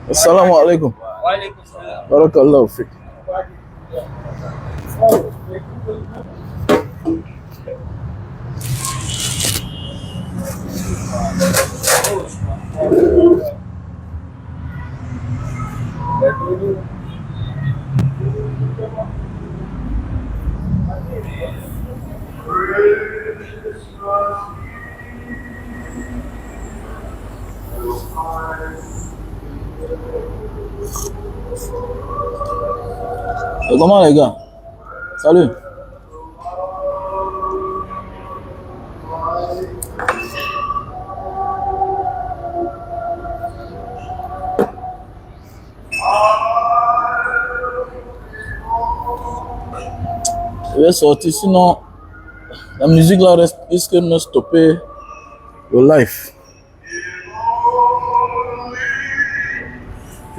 Assalamu alaikum. Barakallahu fik. Et comment les gars? Salut. Je vais sortir, sinon la musique là risque de me stopper le live.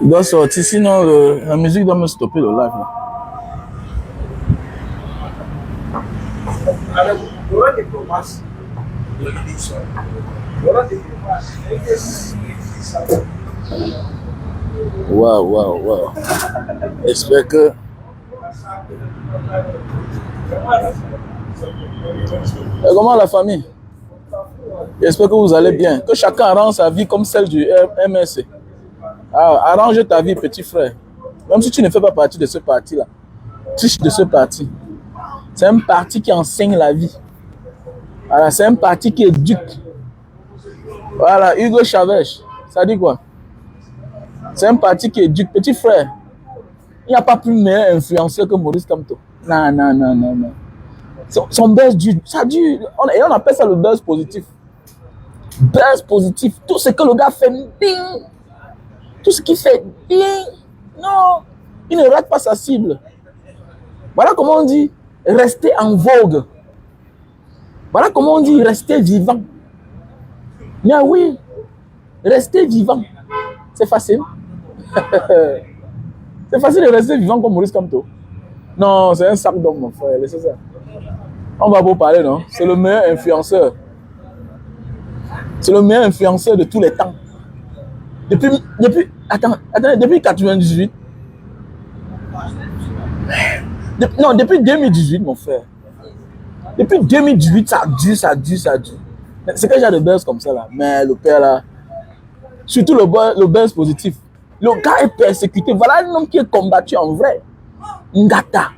Je dois sortir, sinon la musique doit me stopper le live là. Waouh. J'espère que... Et comment la famille? J'espère que vous allez bien. Que chacun arrange sa vie comme celle du MSC. Ah, arrange ta vie, petit frère. Même si tu ne fais pas partie de ce parti-là. Triche de ce parti. C'est un parti qui enseigne la vie. Voilà, c'est un parti qui éduque. Voilà, Hugo Chavez. Ça dit quoi? C'est un parti qui éduque. Petit frère, il n'y a pas plus meilleur influenceur que Maurice Kamto. Non. Son buzz dure. Ça dure. Et on appelle ça le buzz positif. Buzz positif. Tout ce que le gars fait, bing. Tout ce qu'il fait, bing. Non. Il ne rate pas sa cible. Voilà comment on dit rester en vogue. Voilà comment on dit rester vivant. Mais oui, rester vivant. C'est facile. C'est facile de rester vivant comme Maurice Kamto. Non, c'est un sac d'homme, mon frère. Laissez ça. On va vous parler, non? C'est le meilleur influenceur. C'est le meilleur influenceur de tous les temps. Depuis 98. Depuis 2018, mon frère. Depuis 2018, ça dure. C'est que j'ai de buzz comme ça, là. Mais le père, là, surtout le buzz positif. Le gars est persécuté. Voilà un homme qui est combattu en vrai. Ngata.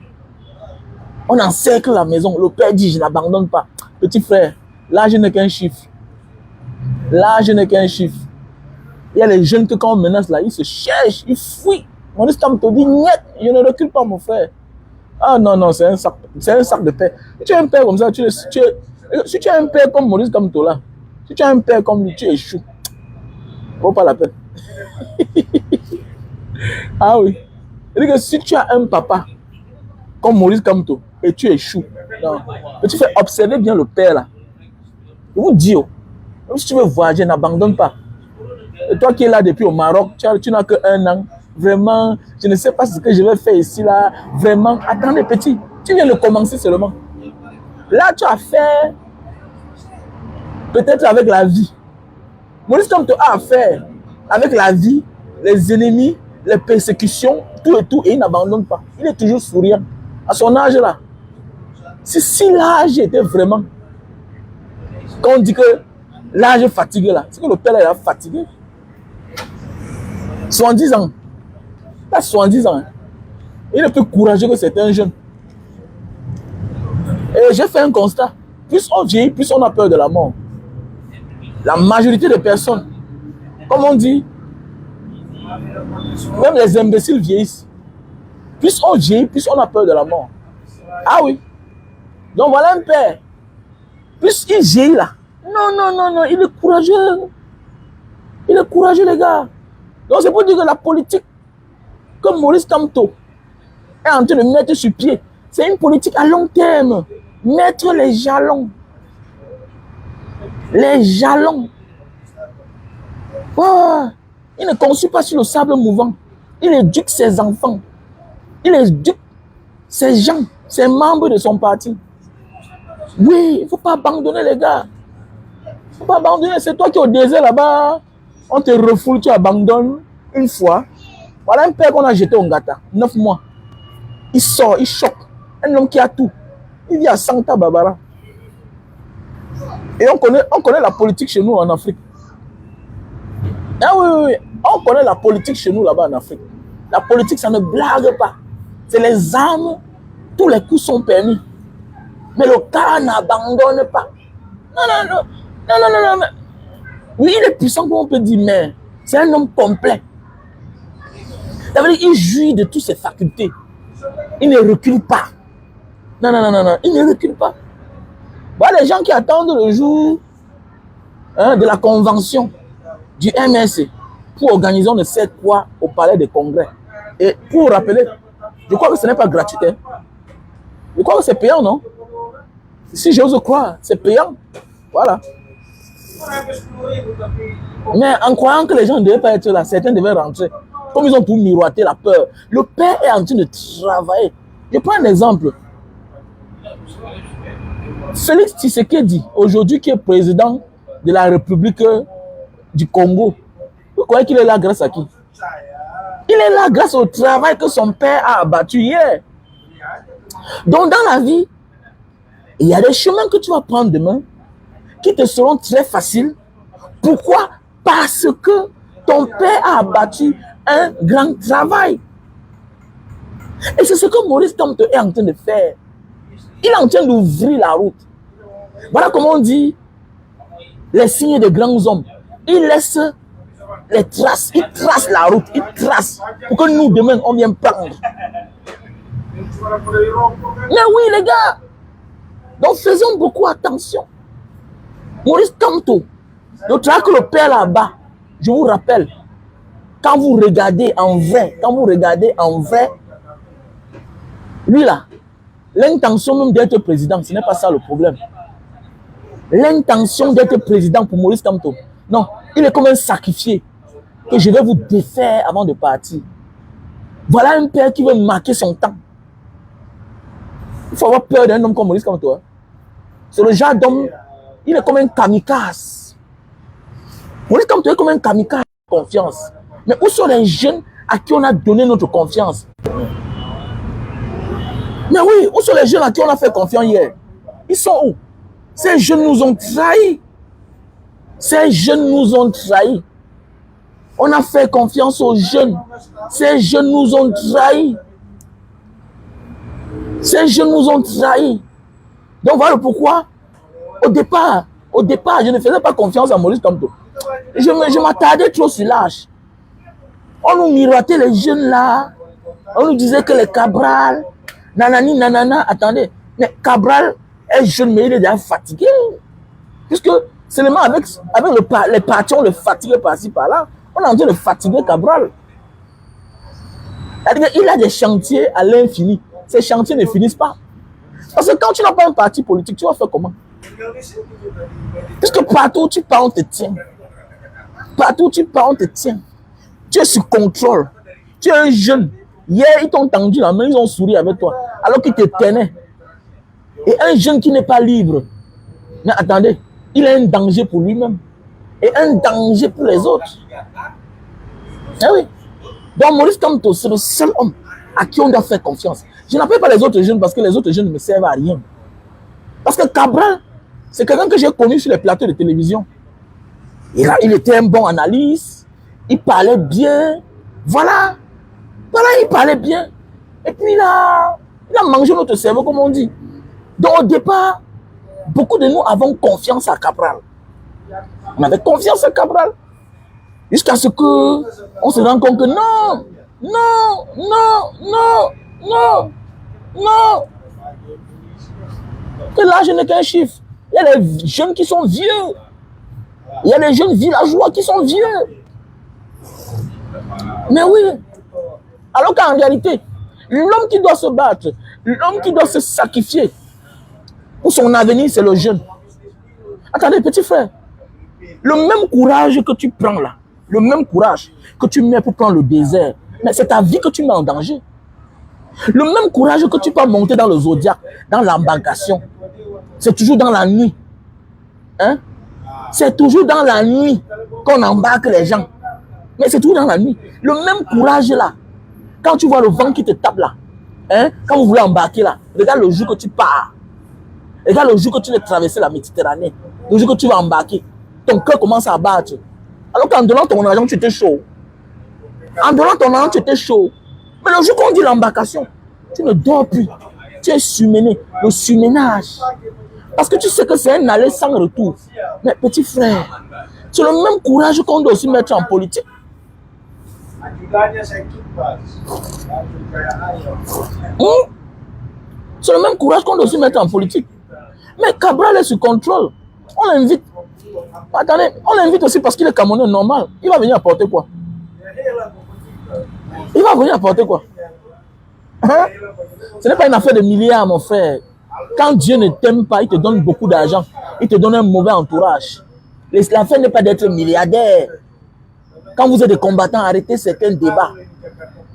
On encercle la maison. Le père dit, je n'abandonne pas. Petit frère, l'âge n'est qu'un chiffre. L'âge n'est qu'un chiffre. Il y a les jeunes que quand on menace là, ils se cherchent, ils fuient. Mon instinct te dit, niet, je ne recule pas, mon frère. Ah non, c'est un sac de paix. Si tu as un père comme ça, si tu as un père comme Maurice Kamto là, si tu as un père comme lui, tu échoues. Vaut pas la peine. Ah oui. C'est-à-dire que si tu as un papa comme Maurice Kamto et tu échoues, non. Mais tu fais observer bien le père là. Je vous dis, même si tu veux voyager, n'abandonne pas. Et toi qui es là depuis au Maroc, tu n'as que 1 an. Vraiment, je ne sais pas ce que je vais faire ici là. Vraiment, attendez petit, tu viens de commencer seulement. Là, tu as fait peut-être avec la vie. Maurice Kamto a affaire avec la vie, les ennemis, les persécutions, tout, et il n'abandonne pas. Il est toujours souriant. À son âge là, si l'âge était vraiment, quand on dit que l'âge est fatigué là, c'est que le père est fatigué. 70 ans. Pas 70 ans. Hein. Il est plus courageux que certains jeunes. Et j'ai fait un constat. Plus on vieillit, plus on a peur de la mort. La majorité des personnes, comme on dit, même les imbéciles vieillissent. Plus on vieillit, plus on a peur de la mort. Ah oui. Donc voilà un père. Plus il vieillit là. Non, il est courageux. Il est courageux, les gars. Donc c'est pour dire que la politique, comme Maurice Kamto est en train de mettre sur pied, c'est une politique à long terme. Mettre les jalons. Les jalons. Oh, il ne construit pas sur le sable mouvant. Il éduque ses enfants. Il éduque ses gens, ses membres de son parti. Oui, il ne faut pas abandonner les gars. Il ne faut pas abandonner. C'est toi qui es au désert là-bas. On te refoule, tu abandonnes une fois. Voilà un père qu'on a jeté au Ngata, 9 mois. Il sort, il choque. Un homme qui a tout. Il vit à Santa Barbara. Et on connaît la politique chez nous en Afrique. Ah oui, oui, oui. On connaît la politique chez nous là-bas en Afrique. La politique, ça ne blague pas. C'est les armes, tous les coups sont permis. Mais le cas n'abandonne pas. Non, non, non. Non, non, non, non. Oui, il est puissant, comme on peut dire, mais c'est un homme complet. Ça veut dire qu'il jouit de toutes ses facultés. Il ne recule pas. Non, non, non, non, non. Il ne recule pas. Voilà les gens qui attendent le jour de la convention du MSC pour organiser on ne sait quoi au palais des congrès. Et pour rappeler, je crois que ce n'est pas gratuit. Hein. Je crois que c'est payant, non? Si j'ose croire, c'est payant. Voilà. Mais en croyant que les gens ne devaient pas être là, certains devaient rentrer. Comme ils ont tout miroité la peur. Le père est en train de travailler. Je prends un exemple. Félix Tshisekedi, aujourd'hui qui est président de la République du Congo, vous croyez qu'il est là grâce à qui? Il est là grâce au travail que son père a abattu hier. Donc dans la vie, il y a des chemins que tu vas prendre demain qui te seront très faciles. Pourquoi? Parce que ton père a abattu un grand travail. Et c'est ce que Maurice Kamto est en train de faire. Il est en train d'ouvrir la route. Voilà comment on dit les signes des grands hommes. Il laisse les traces, il trace la route, il trace pour que nous demain on vienne prendre. Mais oui les gars, donc faisons beaucoup attention. Maurice Kamto, le travail que le père là-bas, je vous rappelle, quand vous regardez en vrai, lui là, l'intention même d'être président, ce n'est pas ça le problème. L'intention d'être président pour Maurice Kamto, non, il est comme un sacrifié que je vais vous défaire avant de partir. Voilà un père qui veut marquer son temps. Il faut avoir peur d'un homme comme Maurice Kamto. Hein. C'est le genre d'homme, il est comme un kamikaze. Maurice Kamto est comme un kamikaze de confiance. Mais où sont les jeunes à qui on a donné notre confiance? Mais oui, où sont les jeunes à qui on a fait confiance hier? Ils sont où? Ces jeunes nous ont trahis. Ces jeunes nous ont trahis. On a fait confiance aux jeunes. Ces jeunes nous ont trahis. Ces jeunes nous ont trahis. Donc voilà pourquoi, au départ, je ne faisais pas confiance à Maurice Kamto. Je m'attardais trop sur l'âge. On nous miroitait les jeunes là. On nous disait que les Cabral, nanani, nanana, attendez. Mais Cabral est jeune, mais il est déjà fatigué. Puisque seulement avec les partis, on le fatigue par-ci, par-là. On est en train de fatiguer Cabral. Il a des chantiers à l'infini. Ces chantiers ne finissent pas. Parce que quand tu n'as pas un parti politique, tu vas faire comment? Puisque partout où tu pars, on te tient. Partout où tu pars, on te tient. Tu es sous contrôle. Tu es un jeune. Hier, ils t'ont tendu la main, ils ont souri avec toi. Alors qu'ils te tenaient. Et un jeune qui n'est pas libre. Mais attendez, il est un danger pour lui-même. Et un danger pour les autres. Eh oui. Donc Maurice Kamto, c'est le seul homme à qui on doit faire confiance. Je n'appelle pas les autres jeunes parce que les autres jeunes ne me servent à rien. Parce que Cabral, c'est quelqu'un que j'ai connu sur les plateaux de télévision. Il était un bon analyste. Il parlait bien. Voilà. Voilà, il parlait bien. Et puis il a mangé notre cerveau, comme on dit. Donc au départ, beaucoup de nous avons confiance à Cabral. On avait confiance à Cabral. Jusqu'à ce que on se rende compte que non, non, non, non, non, non. Que l'âge n'est qu'un chiffre. Il y a des jeunes qui sont vieux. Il y a des jeunes villageois qui sont vieux. Mais oui. Alors qu'en réalité, l'homme qui doit se battre, l'homme qui doit se sacrifier pour son avenir, c'est le jeune. Attendez, petit frère. Le même courage que tu prends là, le même courage que tu mets pour prendre le désert, mais c'est ta vie que tu mets en danger. Le même courage que tu peux monter dans le zodiaque, dans l'embarcation, c'est toujours dans la nuit. Hein? C'est toujours dans la nuit qu'on embarque les gens. Mais c'est toujours dans la nuit. Le même courage là. Quand tu vois le vent qui te tape là, hein, quand vous voulez embarquer là, regarde le jour que tu pars. Regarde le jour que tu vas traverser la Méditerranée. Le jour que tu vas embarquer. Ton cœur commence à battre. Alors qu'en donnant ton argent, tu étais chaud. En donnant ton argent, tu étais chaud. Mais le jour qu'on dit l'embarcation, tu ne dors plus. Tu es surmené. Le surménage. Parce que tu sais que c'est un aller sans retour. Mais petit frère, c'est le même courage qu'on doit aussi mettre en politique. C'est le même courage qu'on doit aussi mettre en politique. Mais Cabral est sous contrôle. On l'invite. Attendez, on l'invite aussi parce qu'il est Camerounais normal. Il va venir apporter quoi? Il va venir apporter quoi? Hein? Ce n'est pas une affaire de milliards, mon frère. Quand Dieu ne t'aime pas, il te donne beaucoup d'argent. Il te donne un mauvais entourage. L'affaire n'est pas d'être milliardaire. Quand vous êtes des combattants, arrêtez certains débats.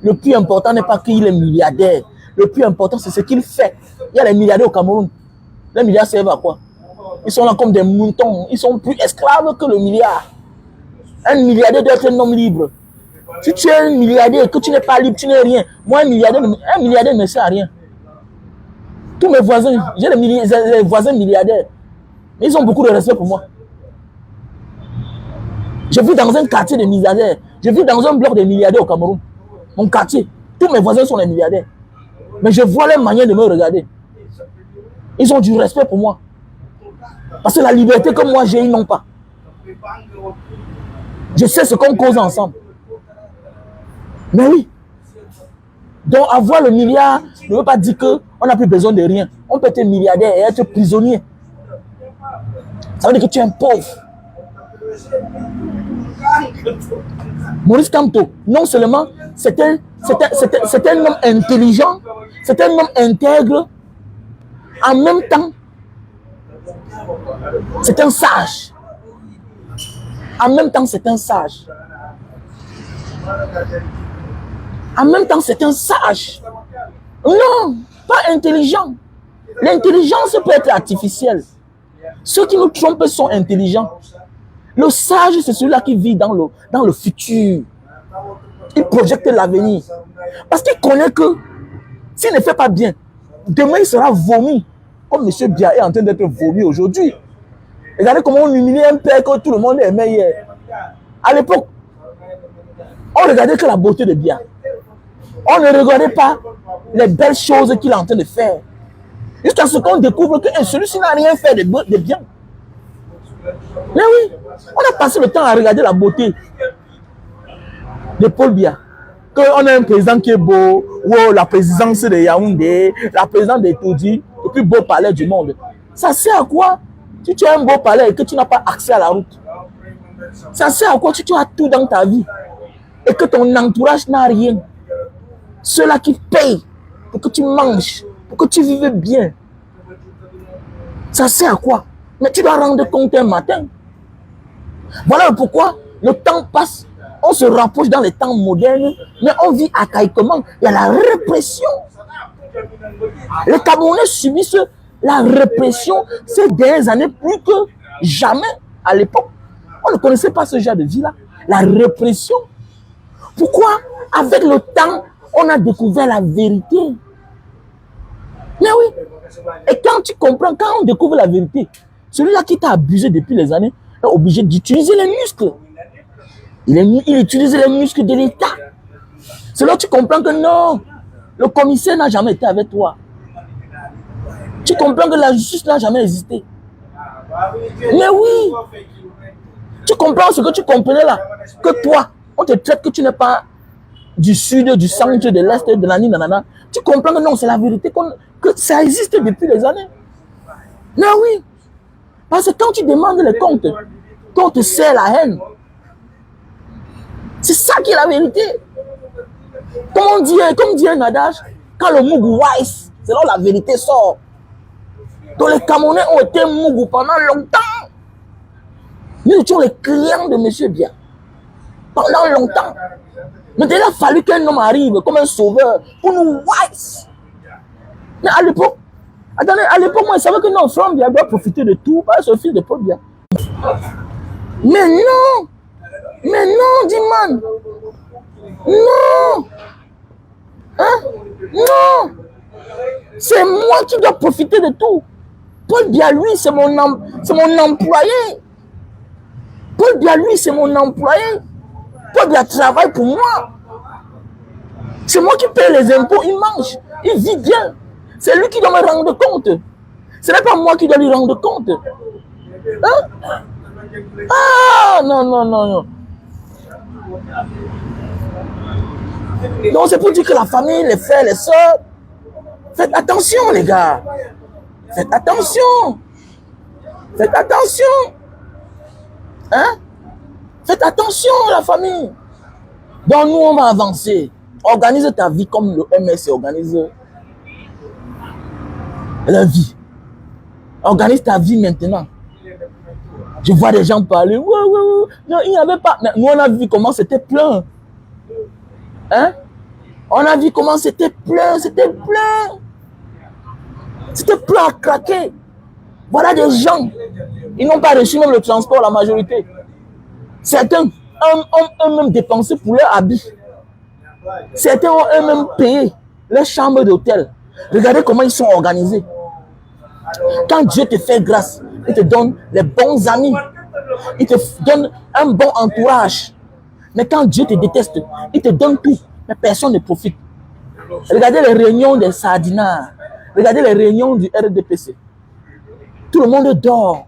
Le plus important n'est pas qu'il est milliardaire. Le plus important, c'est ce qu'il fait. Il y a les milliardaires au Cameroun. Les milliardaires servent à quoi? Ils sont là comme des moutons. Ils sont plus esclaves que le milliard. Un milliardaire doit être un homme libre. Si tu es un milliardaire et que tu n'es pas libre, tu n'es rien. Moi, un milliardaire ne sert à rien. Tous mes voisins, j'ai des voisins milliardaires. Mais ils ont beaucoup de respect pour moi. Je vis dans un quartier de milliardaires. Je vis dans un bloc de milliardaires au Cameroun. Mon quartier, tous mes voisins sont des milliardaires. Mais je vois leur manière de me regarder. Ils ont du respect pour moi. Parce que la liberté que moi j'ai, ils n'ont pas. Je sais ce qu'on cause ensemble. Mais oui. Donc avoir le milliard ne veut pas dire qu'on n'a plus besoin de rien. On peut être milliardaire et être prisonnier. Ça veut dire que tu es un pauvre. Maurice Kamto, non seulement c'est un homme intelligent, c'est un homme intègre, en même temps, c'est un sage. En même temps, c'est un sage. En même temps, c'est un sage. Non, pas intelligent. L'intelligence peut être artificielle. Ceux qui nous trompent sont intelligents. Le sage, c'est celui-là qui vit dans le futur. Il projette l'avenir. Parce qu'il connaît que s'il ne fait pas bien, demain il sera vomi. Comme M. Bia est en train d'être vomi aujourd'hui. Regardez comment on humilie un père que tout le monde aimait hier. À l'époque, on regardait que la beauté de Bia. On ne regardait pas les belles choses qu'il est en train de faire. Jusqu'à ce qu'on découvre que celui-ci n'a rien fait de bien. Mais oui, on a passé le temps à regarder la beauté de Paul Bia. Qu'on a un président qui est beau, ou la présidence de Yaoundé, la présidence de Toudi, le plus beau palais du monde. Ça sert à quoi si tu as un beau palais et que tu n'as pas accès à la route? Ça sert à quoi si tu as tout dans ta vie et que ton entourage n'a rien? Ceux-là qui payent pour que tu manges, pour que tu vives bien. Ça sert à quoi? Mais tu dois rendre compte un matin. Voilà pourquoi le temps passe. On se rapproche dans les temps modernes, mais on vit archaïquement. Il y a la répression. Les Camerounais subissent la répression ces dernières années plus que jamais. À l'époque, on ne connaissait pas ce genre de vie-là. La répression. Pourquoi? Avec le temps, on a découvert la vérité. Mais oui. Et quand tu comprends, quand on découvre la vérité, celui-là qui t'a abusé depuis les années est obligé d'utiliser les muscles. Il utilise les muscles de l'État. C'est là que tu comprends que non, le commissaire n'a jamais été avec toi. Tu comprends que la justice n'a jamais existé. Mais oui, tu comprends ce que tu comprenais là. Que toi, on te traite que tu n'es pas du sud, du centre, de l'est, de la nanana. Tu comprends que non, c'est la vérité, que ça existe depuis des années. Mais oui, parce que quand tu demandes les comptes, quand on te sert la haine, c'est ça qui est la vérité. Comme dit un adage, quand le Mougou wise, c'est là où la vérité sort. Donc les Camerounais ont été Mougou pendant longtemps. Nous étions les clients de M. Bia. Pendant longtemps. Mais il a fallu qu'un homme arrive comme un sauveur pour nous wise. Mais à l'époque, attendez, à l'époque, moi, je savais que non, Franck Bia doit profiter de tout. Parce que c'est le fils de Paul Bia. Mais non! Mais non, Diman! Non! Hein? Non! C'est moi qui dois profiter de tout. Paul Biya, lui, c'est mon employé. Paul Biya, lui, c'est mon employé. Paul Biya travaille pour moi. C'est moi qui paye les impôts, il mange, il vit bien. C'est lui qui doit me rendre compte. Ce n'est pas moi qui dois lui rendre compte. Hein? Ah, non, non, non, non. Donc c'est pour dire que la famille, les frères, les soeurs, faites attention les gars. Faites attention. Faites attention. Hein? Faites attention la famille. Donc nous on va avancer. Organise ta vie comme le MS organise la vie. Organise ta vie maintenant. Je vois des gens parler. Ouais, ouais, ouais. Non, il n'y avait pas. Mais nous on a vu comment c'était plein. Hein? On a vu comment c'était plein, c'était plein. C'était plein à craquer. Voilà des gens. Ils n'ont pas reçu même le transport, la majorité. Certains ont eux-mêmes dépensé pour leur habit. Certains ont eux-mêmes payé leur chambre d'hôtel. Regardez comment ils sont organisés. Quand Dieu te fait grâce, il te donne les bons amis. Il te donne un bon entourage. Mais quand Dieu te déteste, il te donne tout. Mais personne ne profite. Regardez les réunions des sardinards. Regardez les réunions du RDPC. Tout le monde dort.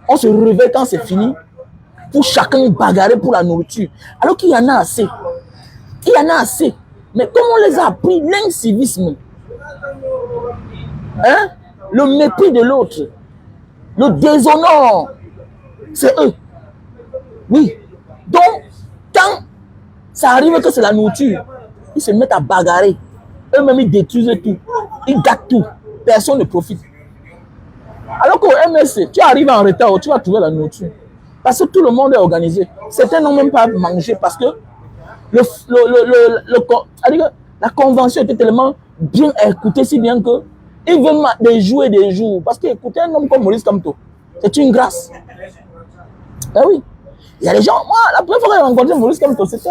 On se réveille quand c'est fini. Pour chacun bagarrer pour la nourriture. Alors qu'il y en a assez. Il y en a assez. Mais comment on les a appris? L'incivisme. Hein? Le mépris de l'autre. Le déshonneur. C'est eux. Oui. Donc, quand ça arrive que c'est la nourriture, ils se mettent à bagarrer. Eux-mêmes, ils détruisent tout. Ils gâtent tout. Personne ne profite. Alors qu'au MSC, tu arrives en retard, tu vas trouver la nourriture. Parce que tout le monde est organisé. Certains n'ont même pas mangé parce que la convention était tellement bien écoutée, si bien que ils veulent des jours et des jours. Parce qu'écouter un homme comme Maurice Kamto, c'est une grâce. Ben oui. Il y a des gens, moi, la première fois que j'ai rencontré Maurice Kamto, c'était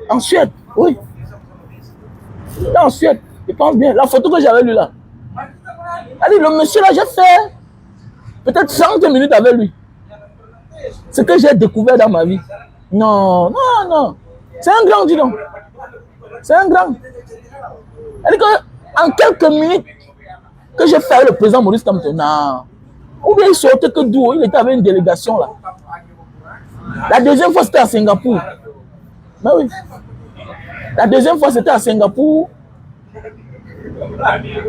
en Suède, oui. C'était en Suède, je pense bien. La photo que j'avais lui là. Elle dit, le monsieur là, j'ai fait peut-être 30 minutes avec lui. Ce que j'ai découvert dans ma vie. Non, non, non. C'est un grand, dis donc. C'est un grand. Elle dit qu'en quelques minutes que j'ai fait avec le président Maurice Kamto, non. Ou bien il sortait que d'où, il était avec une délégation là. La deuxième fois, c'était à Singapour. Ben oui. La deuxième fois, c'était à Singapour.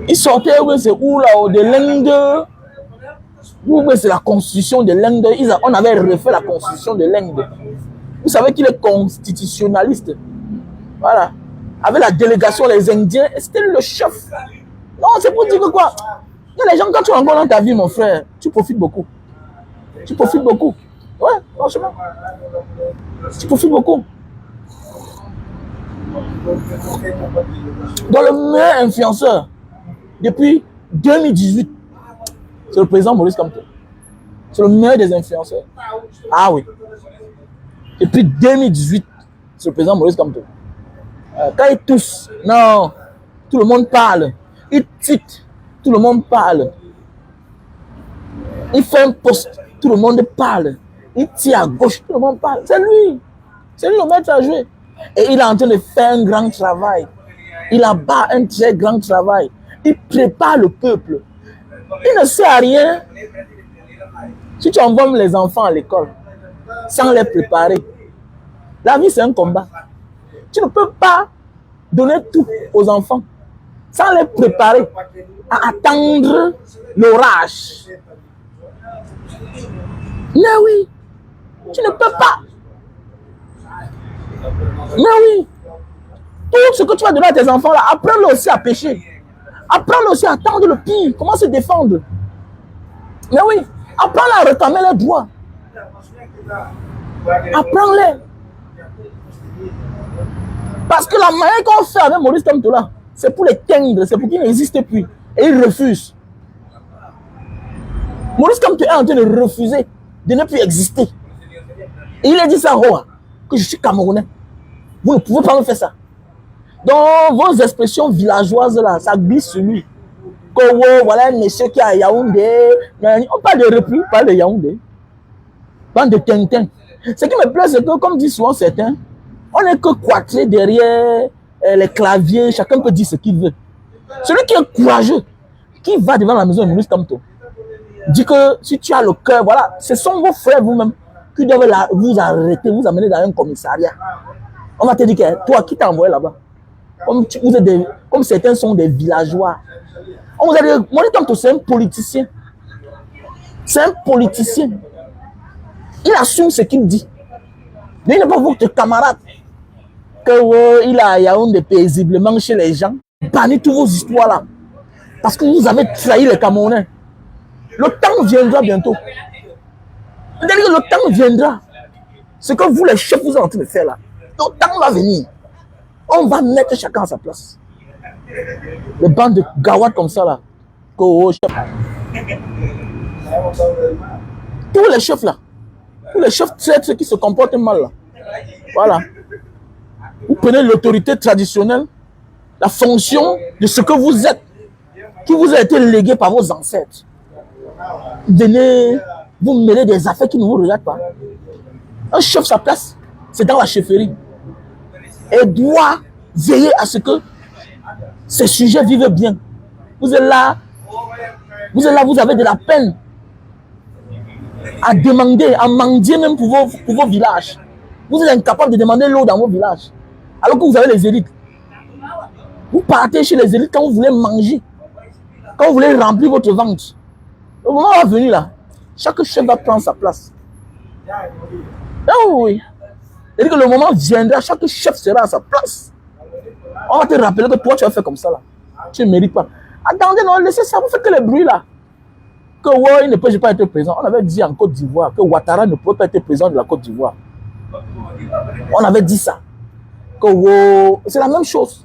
Il sortait, c'est où là, de l'Inde. Ou c'est la constitution de l'Inde. On avait refait la constitution de l'Inde. Vous savez qu'il est constitutionnaliste. Voilà. Avec la délégation, les Indiens, c'était le chef. Non, c'est pour dire que quoi. Il y a les gens, quand tu rencontres dans ta vie, mon frère, tu profites beaucoup. Tu profites beaucoup. Ouais, franchement. Tu profites beaucoup. Donc le meilleur influenceur depuis 2018, c'est le président Maurice Kamto. C'est le meilleur des influenceurs. Ah oui. Depuis 2018, c'est le président Maurice Kamto. Quand il tousse, non, tout le monde parle. Il tweet, tout le monde parle. Il fait un post, tout le monde parle. Il tire à gauche, tout le monde parle. C'est lui. C'est lui le maître à jouer. Et il est en train de faire un grand travail. Il abat un très grand travail. Il prépare le peuple. Il ne sert à rien. Si tu envoies les enfants à l'école sans les préparer, la vie c'est un combat. Tu ne peux pas donner tout aux enfants sans les préparer à attendre l'orage. Mais oui, tu ne peux pas. Mais oui, tout ce que tu vas donner à tes enfants là, apprends-le aussi à pêcher. Apprends-le aussi à attendre le pire. Comment se défendre. Mais oui, apprends-le à réclamer leurs droits. Apprends-les. Parce que la manière qu'on fait avec Maurice Kamto là, c'est pour les teindre, c'est pour qu'ils n'existent plus. Et ils refusent. Maurice Kamto est en train de refuser de ne plus exister. Et il a dit ça, oh, que je suis Camerounais. Vous ne pouvez pas me faire ça. Donc, vos expressions villageoises là, ça glisse sur lui. Que oh, voilà un monsieur qui est à Yaoundé. On parle de République, on parle de Yaoundé. Bande de Tintin. Ce qui me plaît, c'est que, comme disent souvent certains, on n'est que quatré derrière les claviers, chacun peut dire ce qu'il veut. Celui qui est courageux, qui va devant la maison de Maurice Kamto, dit que si tu as le cœur, voilà, ce sont vos frères vous-même qui doivent vous arrêter, vous amener dans un commissariat. On va te dire que toi, qui t'a envoyé là-bas? Comme certains sont des villageois. On vous a dit, Maurice Kamto, c'est un politicien. C'est un politicien. Il assume ce qu'il dit. Mais il n'est pas votre camarade. Il a Yaoundé paisiblement chez les gens. Bannez toutes vos histoires là. Parce que vous avez trahi les Camerounais. Le temps viendra bientôt. Le temps viendra. Ce que vous, les chefs, vous êtes en train de faire là. Le temps va venir. On va mettre chacun à sa place. Les bandes de gawat comme ça là. Tous les chefs là. Tous les chefs traîtres qui se comportent mal là. Voilà. Vous prenez l'autorité traditionnelle, la fonction de ce que vous êtes, qui vous a été légué par vos ancêtres. Venez vous mêler des affaires qui ne vous regardent pas. Un chef, sa place, c'est dans la chefferie. Et doit veiller à ce que ces sujets vivent bien. Vous êtes là, vous avez de la peine à demander, à mendier même pour vos villages. Vous êtes incapable de demander l'eau dans vos villages. Alors que vous avez les élites. Vous partez chez les élites quand vous voulez manger. Quand vous voulez remplir votre ventre. Le moment va venir là. Chaque chef va prendre sa place. Oh oui. C'est-à-dire que le moment viendra, chaque chef sera à sa place. On va te rappeler que toi tu as fait comme ça là. Tu ne mérites pas. Attendez, non, laissez ça, vous faites que les bruits là. Que ouais, il ne peut pas être président. On avait dit en Côte d'Ivoire que Ouattara ne peut pas être président de la Côte d'Ivoire. On avait dit ça. Que wow, c'est la même chose.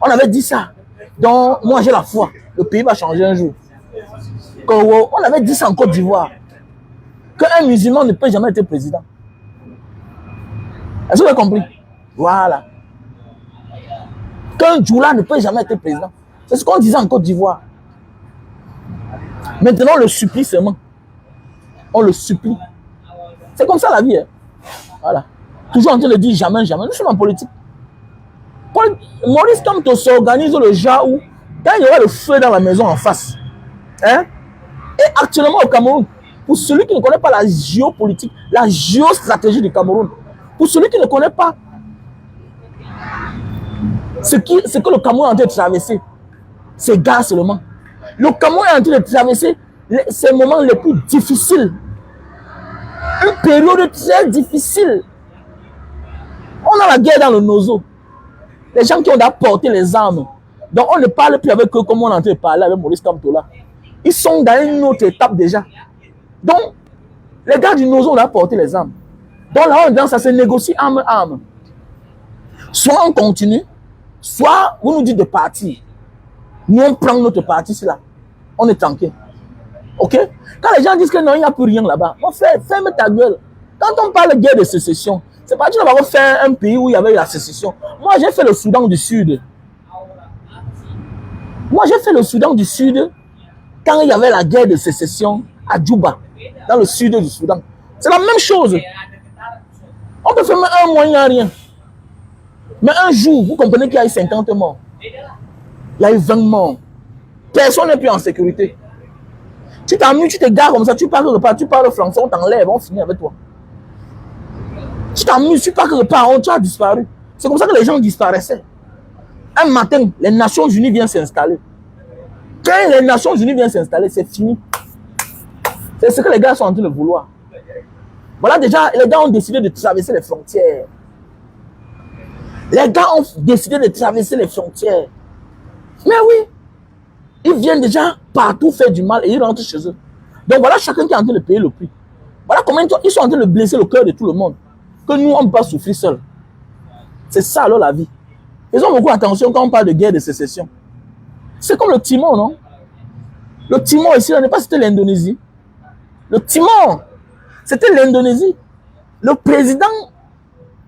On avait dit ça. Donc, moi j'ai la foi. Le pays va changer un jour. Que wow, on avait dit ça en Côte d'Ivoire. Qu'un musulman ne peut jamais être président. Est-ce que vous avez compris? Voilà. Qu'un djoula ne peut jamais être président. C'est ce qu'on disait en Côte d'Ivoire. Maintenant, on le supplie seulement. On le supplie. C'est comme ça la vie. Hein. Voilà. Toujours en train de dire jamais, jamais. Nous sommes en politique. Maurice Kamto s'organise le genre où, quand il y aura le feu dans la maison en face, hein, et actuellement au Cameroun, pour celui qui ne connaît pas la géopolitique, la géostratégie du Cameroun, pour celui qui ne connaît pas ce que le Cameroun est en train de traverser, c'est gars seulement. Le Cameroun est en train de traverser ces moments les plus difficiles. Une période très difficile. On a la guerre dans le nozo. Les gens qui ont apporté les armes. Donc on ne parle plus avec eux comme on est en train de parler avec Maurice Kamto là. Ils sont dans une autre étape déjà. Donc, les gars du nozo ont apporté les armes. Donc là, on ça se négocie arme à arme. Soit on continue, soit vous nous dites de partir. Nous, on prend notre parti, c'est là. On est tranquille. Ok? Quand les gens disent que non, il n'y a plus rien là-bas, mon frère, ferme ta gueule. Quand on parle de guerre de sécession, c'est pas que tu vas faire un pays où il y avait la sécession. Moi, j'ai fait le Soudan du Sud. Moi, j'ai fait le Soudan du Sud quand il y avait la guerre de sécession à Djouba, dans le sud du Soudan. C'est la même chose. On peut faire un mois, il n'y a rien. Mais un jour, vous comprenez qu'il y a eu 50 morts. Il y a eu 20 morts. Personne n'est plus en sécurité. Tu t'amuses, tu te gares comme ça, tu parles pas, tu parles français, on t'enlève, on finit avec toi. Tu t'amuses, tu parles pas, tu as disparu. C'est comme ça que les gens disparaissaient. Un matin, les Nations Unies viennent s'installer. Quand les Nations Unies viennent s'installer, c'est fini. C'est ce que les gars sont en train de vouloir. Voilà, déjà, les gars ont décidé de traverser les frontières. Les gars ont décidé de traverser les frontières. Mais oui, ils viennent déjà partout faire du mal et ils rentrent chez eux. Donc voilà chacun qui est en train de payer le prix. Voilà combien ils sont en train de blesser le cœur de tout le monde. Que nous, on ne peut pas souffrir seul. C'est ça alors la vie. Faisons beaucoup attention quand on parle de guerre de sécession. C'est comme le Timor, non? Le Timor ici, on n'est pas cité l'Indonésie. Le Timor, c'était l'Indonésie. Le président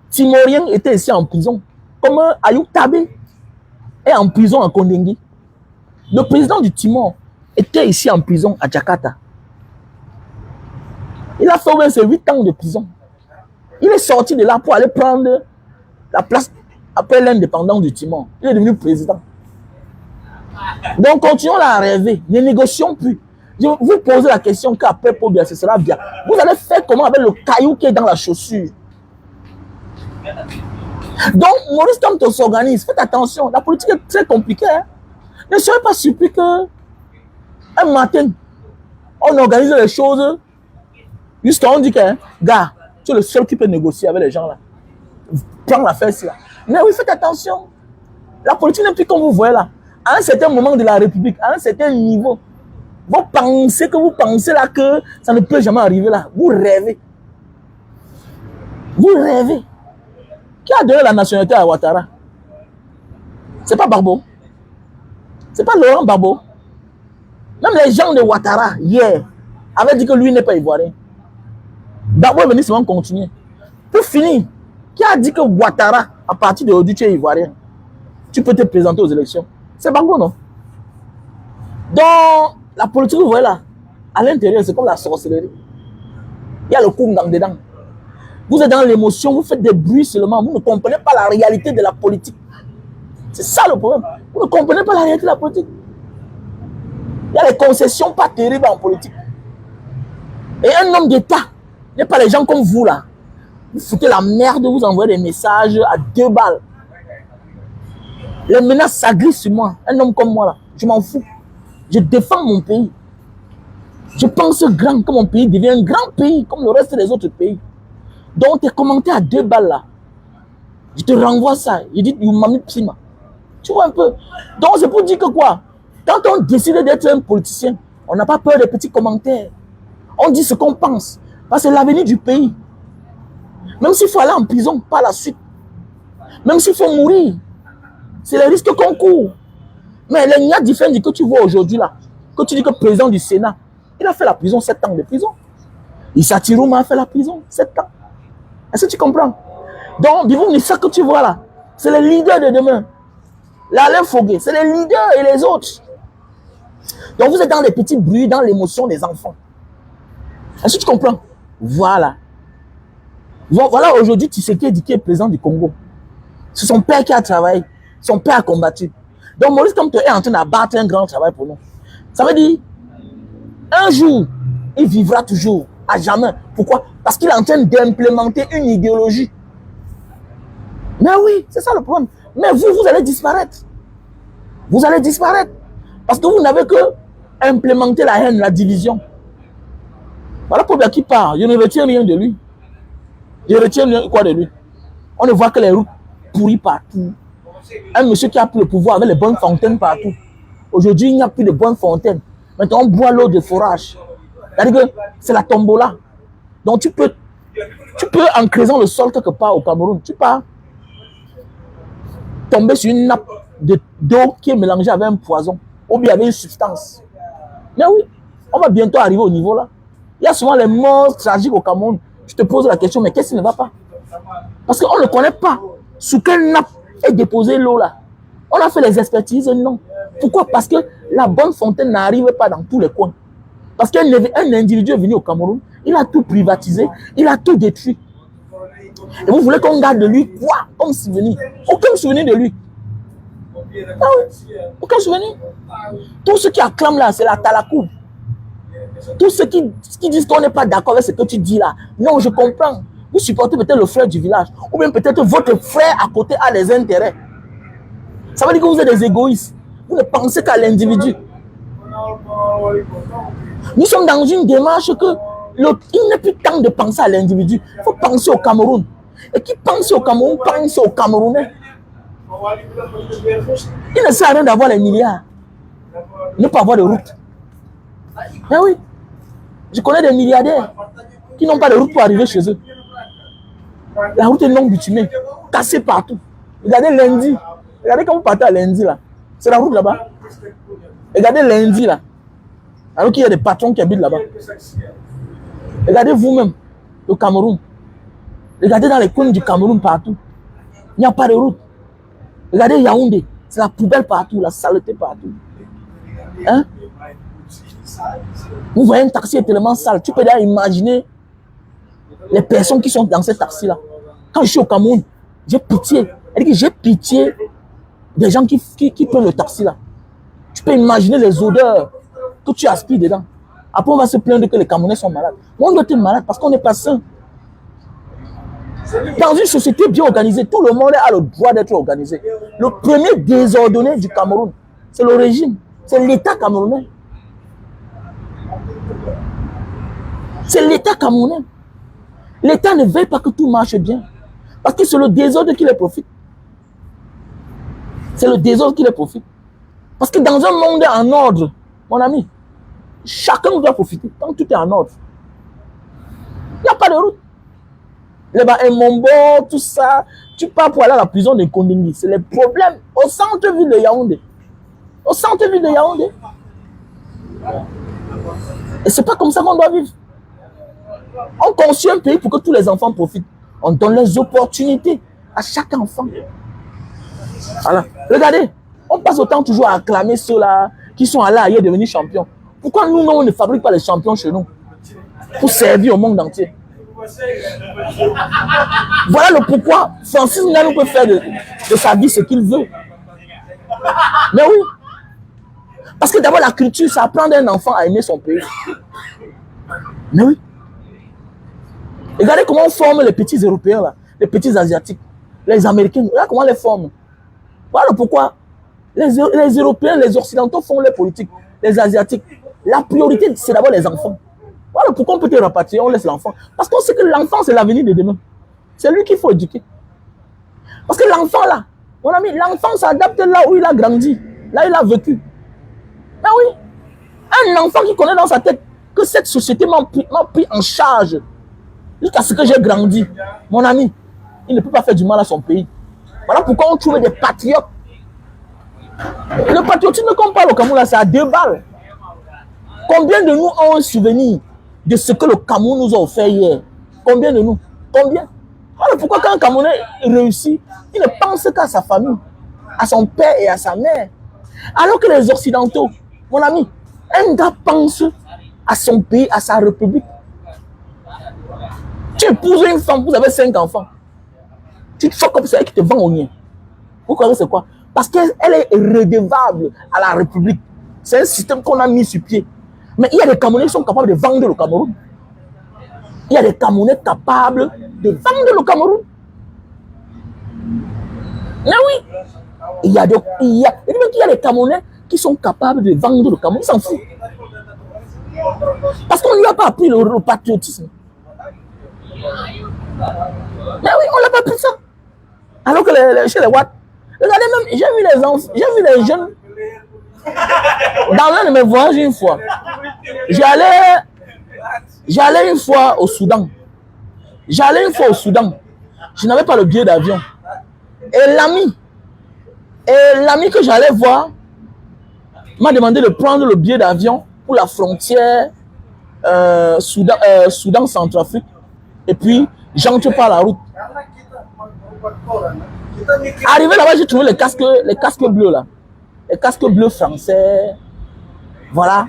timorien était ici en prison. Comme Ayub Tabe est en prison à Kondengui. Le président du Timor était ici en prison à Jakarta. Il a fait au moins ses 8 ans de prison. Il est sorti de là pour aller prendre la place après l'indépendance du Timor. Il est devenu président. Donc continuons à rêver. Ne négocions plus. Je vous pose la question qu'après Pobia, ce sera bien. Vous allez faire comment avec le caillou qui est dans la chaussure? Donc, Maurice Kamto s'organise. Faites attention. La politique est très compliquée. Hein? Ne soyez pas surpris que un matin, on organise les choses. Jusqu'à on dit que, hein, gars, tu es le seul qui peut négocier avec les gens là. Prends la fesse là. Mais oui, faites attention. La politique n'est plus comme vous voyez là. À un certain moment de la République, à un certain niveau, vous pensez là que ça ne peut jamais arriver là. Vous rêvez. Vous rêvez. Qui a donné la nationalité à Ouattara? C'est pas Barbeau. C'est pas Laurent Barbeau. Même les gens de Ouattara, hier, avaient dit que lui n'est pas ivoirien. Barbeau est venu seulement continuer. Pour finir, qui a dit que Ouattara, à partir d'aujourd'hui, tu es ivoirien? Tu peux te présenter aux élections. C'est Barbeau, non? Dans la politique, vous voyez là, à l'intérieur, c'est comme la sorcellerie. Il y a le Kungam dedans. Vous êtes dans l'émotion, vous faites des bruits seulement. Vous ne comprenez pas la réalité de la politique. C'est ça le problème. Vous ne comprenez pas la réalité de la politique. Il y a des concessions pas terribles en politique. Et un homme d'État n'est pas les gens comme vous là. Vous foutez la merde, vous envoyez des messages à 2 balles. Les menaces s'agrissent sur moi. Un homme comme moi là, je m'en fous. Je défends mon pays. Je pense grand, que mon pays devient un grand pays comme le reste des autres pays. Donc tes commentaires à 2 balles là, je te renvoie ça. Je dis, Mami Pima. Tu vois un peu. Donc c'est pour dire que quoi? Quand on décide d'être un politicien, on n'a pas peur des petits commentaires. On dit ce qu'on pense. Parce que c'est l'avenir du pays. Même s'il faut aller en prison par la suite. Même s'il faut mourir. C'est le risque qu'on court. Mais les Nia Diffendi que tu vois aujourd'hui là, que tu dis que le président du Sénat, il a fait la prison 7 ans de prison. Issa Tirouma a fait la prison 7 ans. Est-ce que tu comprends? Donc, c'est ça que tu vois là. C'est les leaders de demain. L'Alain Foguet, c'est les leaders et les autres. Donc, vous êtes dans les petits bruits, dans l'émotion des enfants. Est-ce que tu comprends? Voilà. Voilà aujourd'hui, Tshisekedi qui est président du Congo. C'est son père qui a travaillé. Son père a combattu. Donc, Maurice Kamto est en train d'abattre un grand travail pour nous. Ça veut dire, un jour, il vivra toujours, à jamais. Pourquoi? Parce qu'il est en train d'implémenter une idéologie. Mais oui, c'est ça le problème. Mais vous allez disparaître. Vous allez disparaître. Parce que vous n'avez que implémenter la haine, la division. Voilà pourquoi qui part. Je ne retiens rien de lui. Je retiens quoi de lui? On ne voit que les routes pourries partout. Un monsieur qui a pris le pouvoir avec les bonnes fontaines partout. Aujourd'hui, il n'y a plus de bonnes fontaines. Maintenant, on boit l'eau de forage. C'est-à-dire que c'est la tombola. Donc, tu peux, en creusant le sol quelque part au Cameroun, tu peux tomber sur une nappe d'eau qui est mélangée avec un poison ou bien avec une substance. Mais oui, on va bientôt arriver au niveau là. Il y a souvent les morts tragiques au Cameroun. Je te pose la question, mais qu'est-ce qui ne va pas? Parce qu'on ne connaît pas sous quelle nappe est déposée l'eau là. On a fait les expertises, non. Pourquoi? Parce que la bonne fontaine n'arrive pas dans tous les coins. Parce qu'un individu est venu au Cameroun, il a tout privatisé, il a tout détruit. Et vous voulez qu'on garde de lui quoi comme souvenir? Aucun souvenir de lui. Ah oui, aucun souvenir. Tout ce qui acclament là, c'est la talakoub. Tous ceux qui disent qu'on n'est pas d'accord avec ce que tu dis là. Non, je comprends. Vous supportez peut-être le frère du village. Ou bien peut-être votre frère à côté a des intérêts. Ça veut dire que vous êtes des égoïstes. Vous ne pensez qu'à l'individu. Nous sommes dans une démarche que il n'est plus temps de penser à l'individu. Il faut penser au Cameroun. Et qui pense au Cameroun, pense aux Camerounais. Il ne sert à rien d'avoir les milliards. Ne pas avoir de route. Ah oui. Je connais des milliardaires qui n'ont pas de route pour arriver chez eux. La route est non bitumée, cassée partout. Regardez lundi. Regardez quand vous partez à lundi là. C'est la route là-bas. Regardez lundi là. Alors qu'il y a des patrons qui habitent là-bas. Regardez vous-même le Cameroun. Regardez dans les coins du Cameroun partout. Il n'y a pas de route. Regardez Yaoundé. C'est la poubelle partout, la saleté partout. Hein? Vous voyez un taxi est tellement sale. Tu peux déjà imaginer les personnes qui sont dans ce taxi-là. Quand je suis au Cameroun, j'ai pitié. J'ai pitié des gens qui prennent le taxi-là. Tu peux imaginer les odeurs que tu aspires dedans. Après, on va se plaindre que les Camerounais sont malades. On doit être malade parce qu'on n'est pas sain. Dans une société bien organisée, tout le monde a le droit d'être organisé. Le premier désordonné du Cameroun, c'est le régime. C'est l'État camerounais. C'est l'État camerounais. L'État ne veut pas que tout marche bien. Parce que c'est le désordre qui les profite. C'est le désordre qui les profite. Parce que dans un monde en ordre, mon ami, chacun doit profiter. Quand tout est en ordre, il n'y a pas de route. Les Mbombo, tout ça, tu pars pour aller à la prison de Kondingi. C'est les problèmes au centre-ville de Yaoundé. Au centre-ville de Yaoundé. Et c'est pas comme ça qu'on doit vivre. On construit un pays pour que tous les enfants profitent. On donne les opportunités à chaque enfant. Voilà. Regardez, on passe autant toujours à acclamer ceux-là qui sont allés ailleurs devenir champions. Pourquoi nous, on ne fabrique pas les champions chez nous? Pour servir au monde entier. Voilà le pourquoi Francis Ngannou peut faire de sa vie ce qu'il veut. Mais oui. Parce que d'abord la culture, ça apprend d'un enfant à aimer son pays. Mais oui. Regardez comment on forme les petits Européens, là, les petits Asiatiques, les Américains. Regardez comment on les forme. Voilà pourquoi les Européens, les Occidentaux font les politiques, les Asiatiques. La priorité, c'est d'abord les enfants. Voilà pourquoi on peut te rapatrier, on laisse l'enfant. Parce qu'on sait que l'enfant, c'est l'avenir de demain. C'est lui qu'il faut éduquer. Parce que l'enfant, là, mon ami, l'enfant s'adapte là où il a grandi, là où il a vécu. Ah oui, un enfant qui connaît dans sa tête que cette société m'a pris en charge jusqu'à ce que j'ai grandi. Mon ami, il ne peut pas faire du mal à son pays. Voilà pourquoi on trouve des patriotes. Le patriotisme qu'on parle au Cameroun, c'est à 2 balles. Combien de nous ont un souvenir de ce que le Cameroun nous a offert hier? Combien de nous? Combien? Voilà pourquoi quand un Camerounais réussit, il ne pense qu'à sa famille, à son père et à sa mère. Alors que les Occidentaux, mon ami, un gars pense à son pays, à sa république. Tu épouses une femme, vous avez 5 enfants. Tu te fais comme ça et qui te vend au nez. Vous connaissez c'est quoi? Parce qu'elle est redevable à la République. C'est un système qu'on a mis sur pied. Mais il y a des Camerounais qui sont capables de vendre le Cameroun. Il y a des Camerounais capables de vendre le Cameroun. Mais oui. Il y a des Camerounais qui sont capables de vendre le Cameroun. Ils s'en foutent. Parce qu'on ne lui a pas appris le patriotisme. Mais oui, on ne l'a pas appris ça. Alors que chez les Ouatt, regardez même, j'ai vu les jeunes. Dans l'un de mes voyages une fois, j'allais une fois au Soudan. Je n'avais pas le billet d'avion. Et l'ami que j'allais voir m'a demandé de prendre le billet d'avion pour la frontière Soudan-Centrafrique. Et puis, j'entre par la route. Arrivé là-bas, j'ai trouvé les casques bleus là. Les casques bleus français. Voilà.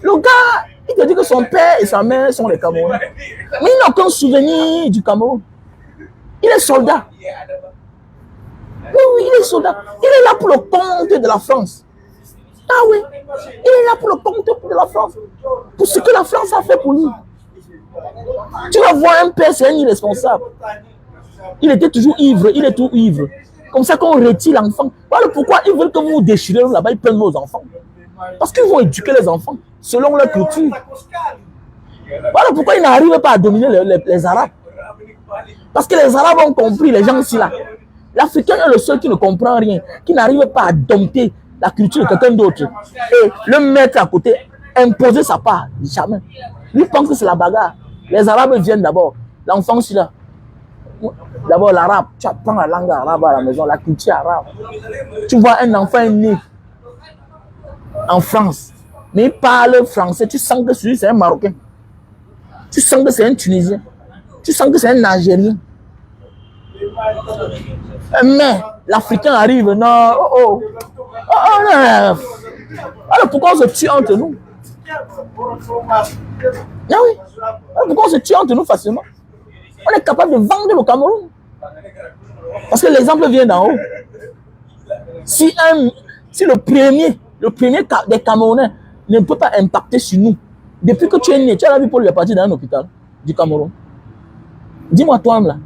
Le gars, il te dit que son père et sa mère sont les Camerounais. Mais il n'a aucun souvenir du Cameroun. Il est soldat. Oui, il est soldat. Il est là pour le compte de la France. Ah oui. Il est là pour le compte de la France. Pour ce que la France a fait pour lui. Tu vas voir un père, c'est un irresponsable. Il était toujours ivre, il est tout ivre. Comme ça qu'on retire l'enfant. Voilà pourquoi ils veulent que vous déchirez là-bas, ils prennent vos enfants. Parce qu'ils vont éduquer les enfants selon leur culture. Voilà pourquoi ils n'arrivent pas à dominer les Arabes. Parce que les Arabes ont compris, les gens ici là. L'Africain est le seul qui ne comprend rien, qui n'arrive pas à dompter la culture de quelqu'un d'autre. Et le mettre à côté, imposer sa part, jamais. Lui pense que c'est la bagarre. Les Arabes viennent d'abord. L'enfant ici là. D'abord l'arabe, tu apprends la langue arabe à la maison, la culture arabe. Tu vois un enfant né en France, mais il parle français, tu sens que celui c'est un Marocain. Tu sens que c'est un Tunisien. Tu sens que c'est un Algérien. Mais l'Africain arrive, non, oh, non. Alors pourquoi on se tue entre nous? Ah oui. Alors pourquoi on se tue entre nous facilement? On est capable de vendre le Cameroun. Parce que l'exemple vient d'en haut. Si le premier des Camerounais ne peut pas impacter sur nous, depuis que tu es né, tu as vu Paul est parti dans un hôpital du Cameroun. Dis-moi toi là.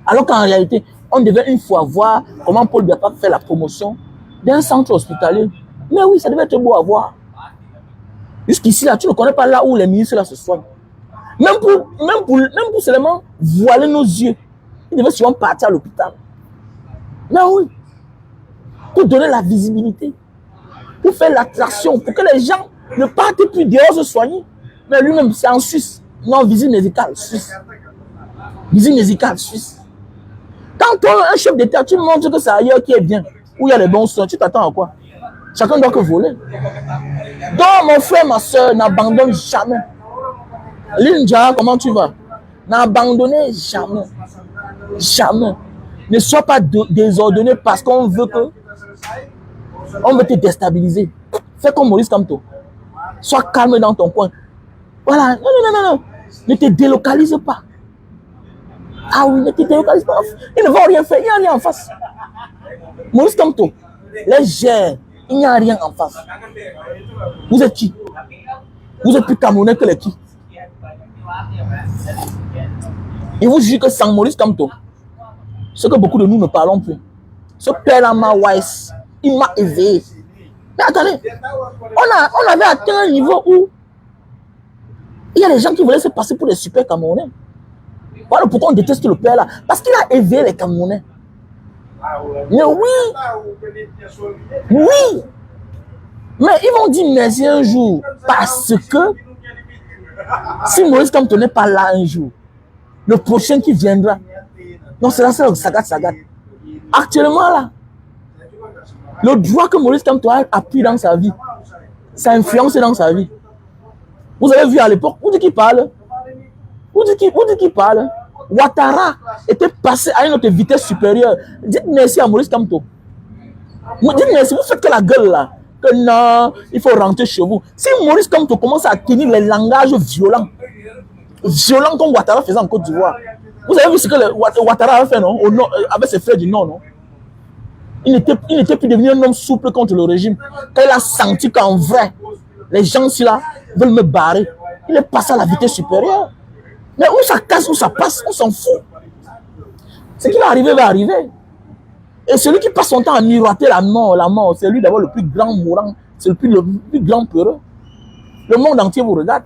Alors qu'en réalité, on devait une fois voir comment Paul Biya fait la promotion d'un centre hospitalier. Mais oui, ça devait être beau à voir. Jusqu'ici là, tu ne connais pas là où les ministres là se soignent. Même pour seulement voiler nos yeux, ils devaient souvent partir à l'hôpital. Mais oui, pour donner la visibilité, pour faire l'attraction, pour que les gens ne partent plus dehors se soigner. Mais lui-même, c'est en Suisse. Non, visite médicale, Suisse. Visite médicale, Suisse. Quand toi, un chef d'État, tu montres que c'est ailleurs qui est bien, où il y a les bons soins, tu t'attends à quoi? Chacun doit que voler. Donc, mon frère, ma soeur, n'abandonne jamais. Linja, comment tu vas? N'abandonnez jamais. Jamais. Ne sois pas désordonné parce qu'on veut que... On veut te déstabiliser. Fais comme Maurice Kamto. Sois calme dans ton coin. Voilà. Non. Ne te délocalise pas. Ah oui, ne te délocalise pas. Ils ne vont rien faire. Il n'y a rien en face. Maurice Kamto, les gère. Il n'y a rien en face. Vous êtes qui? Vous êtes plus Camerounais que les qui? Il vous jure que sans Maurice Kamto, ce que beaucoup de nous ne parlons plus. Ce père-là m'a wise. Il m'a éveillé. Mais attendez, on avait atteint un niveau où il y a des gens qui voulaient se passer pour des super Camerounais. Voilà pourquoi on déteste le père là. Parce qu'il a éveillé les Camerounais. Mais oui. Oui. Mais ils vont dire merci un jour. Parce que si Maurice Kamto n'est pas là un jour, le prochain qui viendra, non, c'est là, c'est Sagat. Actuellement là, le droit que Maurice Kamto a pris dans sa vie, ça a influencé dans sa vie. Vous avez vu à l'époque, où dit qu'il parle? Où dit qu'il parle? Ouattara était passé à une autre vitesse supérieure. Dites merci à Maurice Kamto. Dites merci, vous faites que la gueule là. Que non, il faut rentrer chez vous. Si Maurice Kamto commence à tenir les langages violents comme Ouattara faisait en Côte d'Ivoire. Vous avez vu ce que Ouattara a fait, non? Avec ses frères du Nord, non? Il n'était plus devenu un homme souple contre le régime. Quand il a senti qu'en vrai, les gens ici là veulent me barrer, il est passé à la vitesse supérieure. Mais où ça casse, où ça passe, on s'en fout. Ce qui va arriver. Et celui qui passe son temps à miroiter la mort, c'est lui d'abord le plus grand mourant, c'est le plus grand peureux. Le monde entier vous regarde.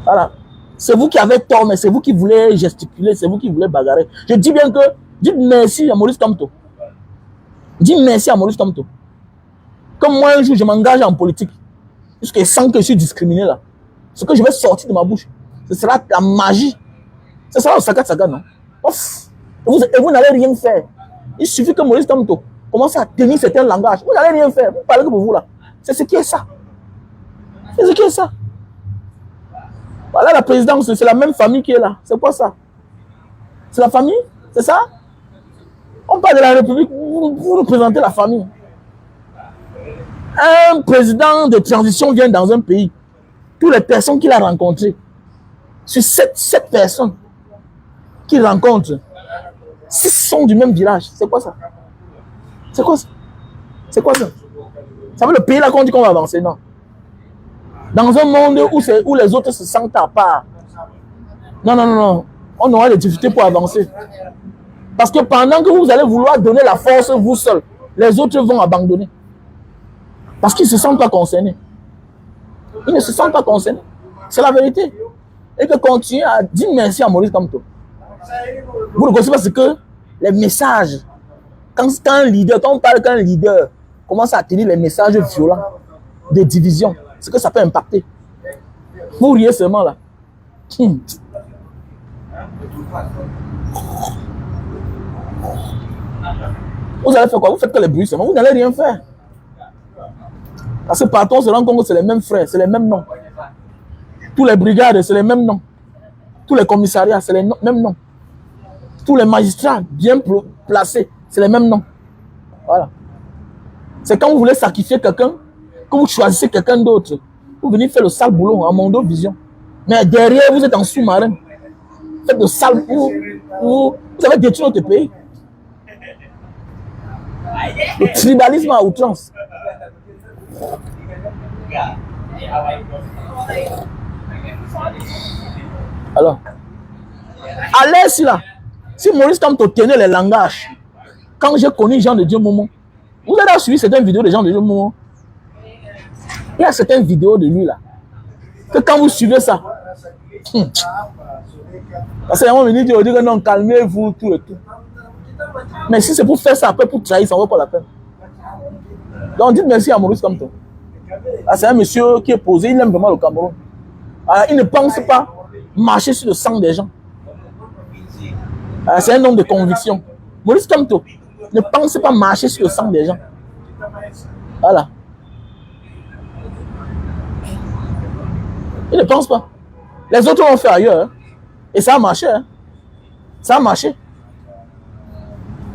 Voilà. C'est vous qui avez tort, mais c'est vous qui voulez gesticuler, c'est vous qui voulez bagarrer. Je dis bien que, dites merci à Maurice Kamto. Dis merci à Maurice Kamto. Comme moi, un jour, je m'engage en politique, jusqu'à sans que je suis discriminé là. Ce que je vais sortir de ma bouche, ce sera la magie. Ce sera le saga, non? Ouf. Et vous n'allez rien faire. Il suffit que Maurice Kamto commence à tenir certains langages. Vous n'allez rien faire. Vous parlez que pour vous là. C'est ce qui est ça. C'est ce qui est ça. Voilà la présidence, c'est la même famille qui est là. C'est quoi ça? C'est la famille? C'est ça? On parle de la République, vous nous présentez la famille. Un président de transition vient dans un pays. Toutes les personnes qu'il a rencontrées, sur 7 personnes qu'il rencontre, 6 sont du même village. C'est quoi ça? C'est quoi ça? C'est quoi ça? Ça veut le pays là qu'on dit qu'on va avancer, non? Dans un monde où les autres se sentent à part. Non. On aura des difficultés pour avancer. Parce que pendant que vous allez vouloir donner la force vous seul, les autres vont abandonner. Parce qu'ils ne se sentent pas concernés. Ils ne se sentent pas concernés. C'est la vérité. Et que continuer à dire merci à Maurice Kamto. Vous ne connaissez pas ce que les messages, quand on parle qu'un leader commence à tenir les messages violents de division, ce que ça peut impacter. Vous riez seulement là. Vous allez faire quoi? Vous faites que les bruits seulement. Vous n'allez rien faire. Parce que partout on se rend compte que c'est les mêmes frères, c'est les mêmes noms. Tous les brigades, c'est les mêmes noms. Tous les commissariats, c'est les mêmes noms. Tous les magistrats bien placés, c'est les mêmes noms. Voilà. C'est quand vous voulez sacrifier quelqu'un, que vous choisissez quelqu'un d'autre. Vous venez faire le sale boulot en Mondo Vision. Mais derrière, vous êtes en sous-marin. Vous faites le sale boulot. Vous avez détruit notre pays. Le tribalisme à outrance. Alors, à l'aise là, si Maurice Kamto tenait les langages, quand j'ai connu Jean de Dieu Momo, vous avez suivi certaines vidéos de Jean de Dieu Momo. Il y a certaines vidéos de lui là, que quand vous suivez ça, parce qu'à un moment donné, il dit que non, calmez-vous, tout et tout. Mais si c'est pour faire ça, après pour trahir, ça ne vaut pas la peine. Donc dites merci à Maurice Kamto. C'est un monsieur qui est posé, il aime vraiment le Cameroun. Il ne pense pas marcher sur le sang des gens. C'est un homme de conviction. Maurice Kamto ne pense pas marcher sur le sang des gens. Voilà. Il ne pense pas. Les autres l'ont fait ailleurs. Hein. Et ça a marché. Hein. Ça a marché.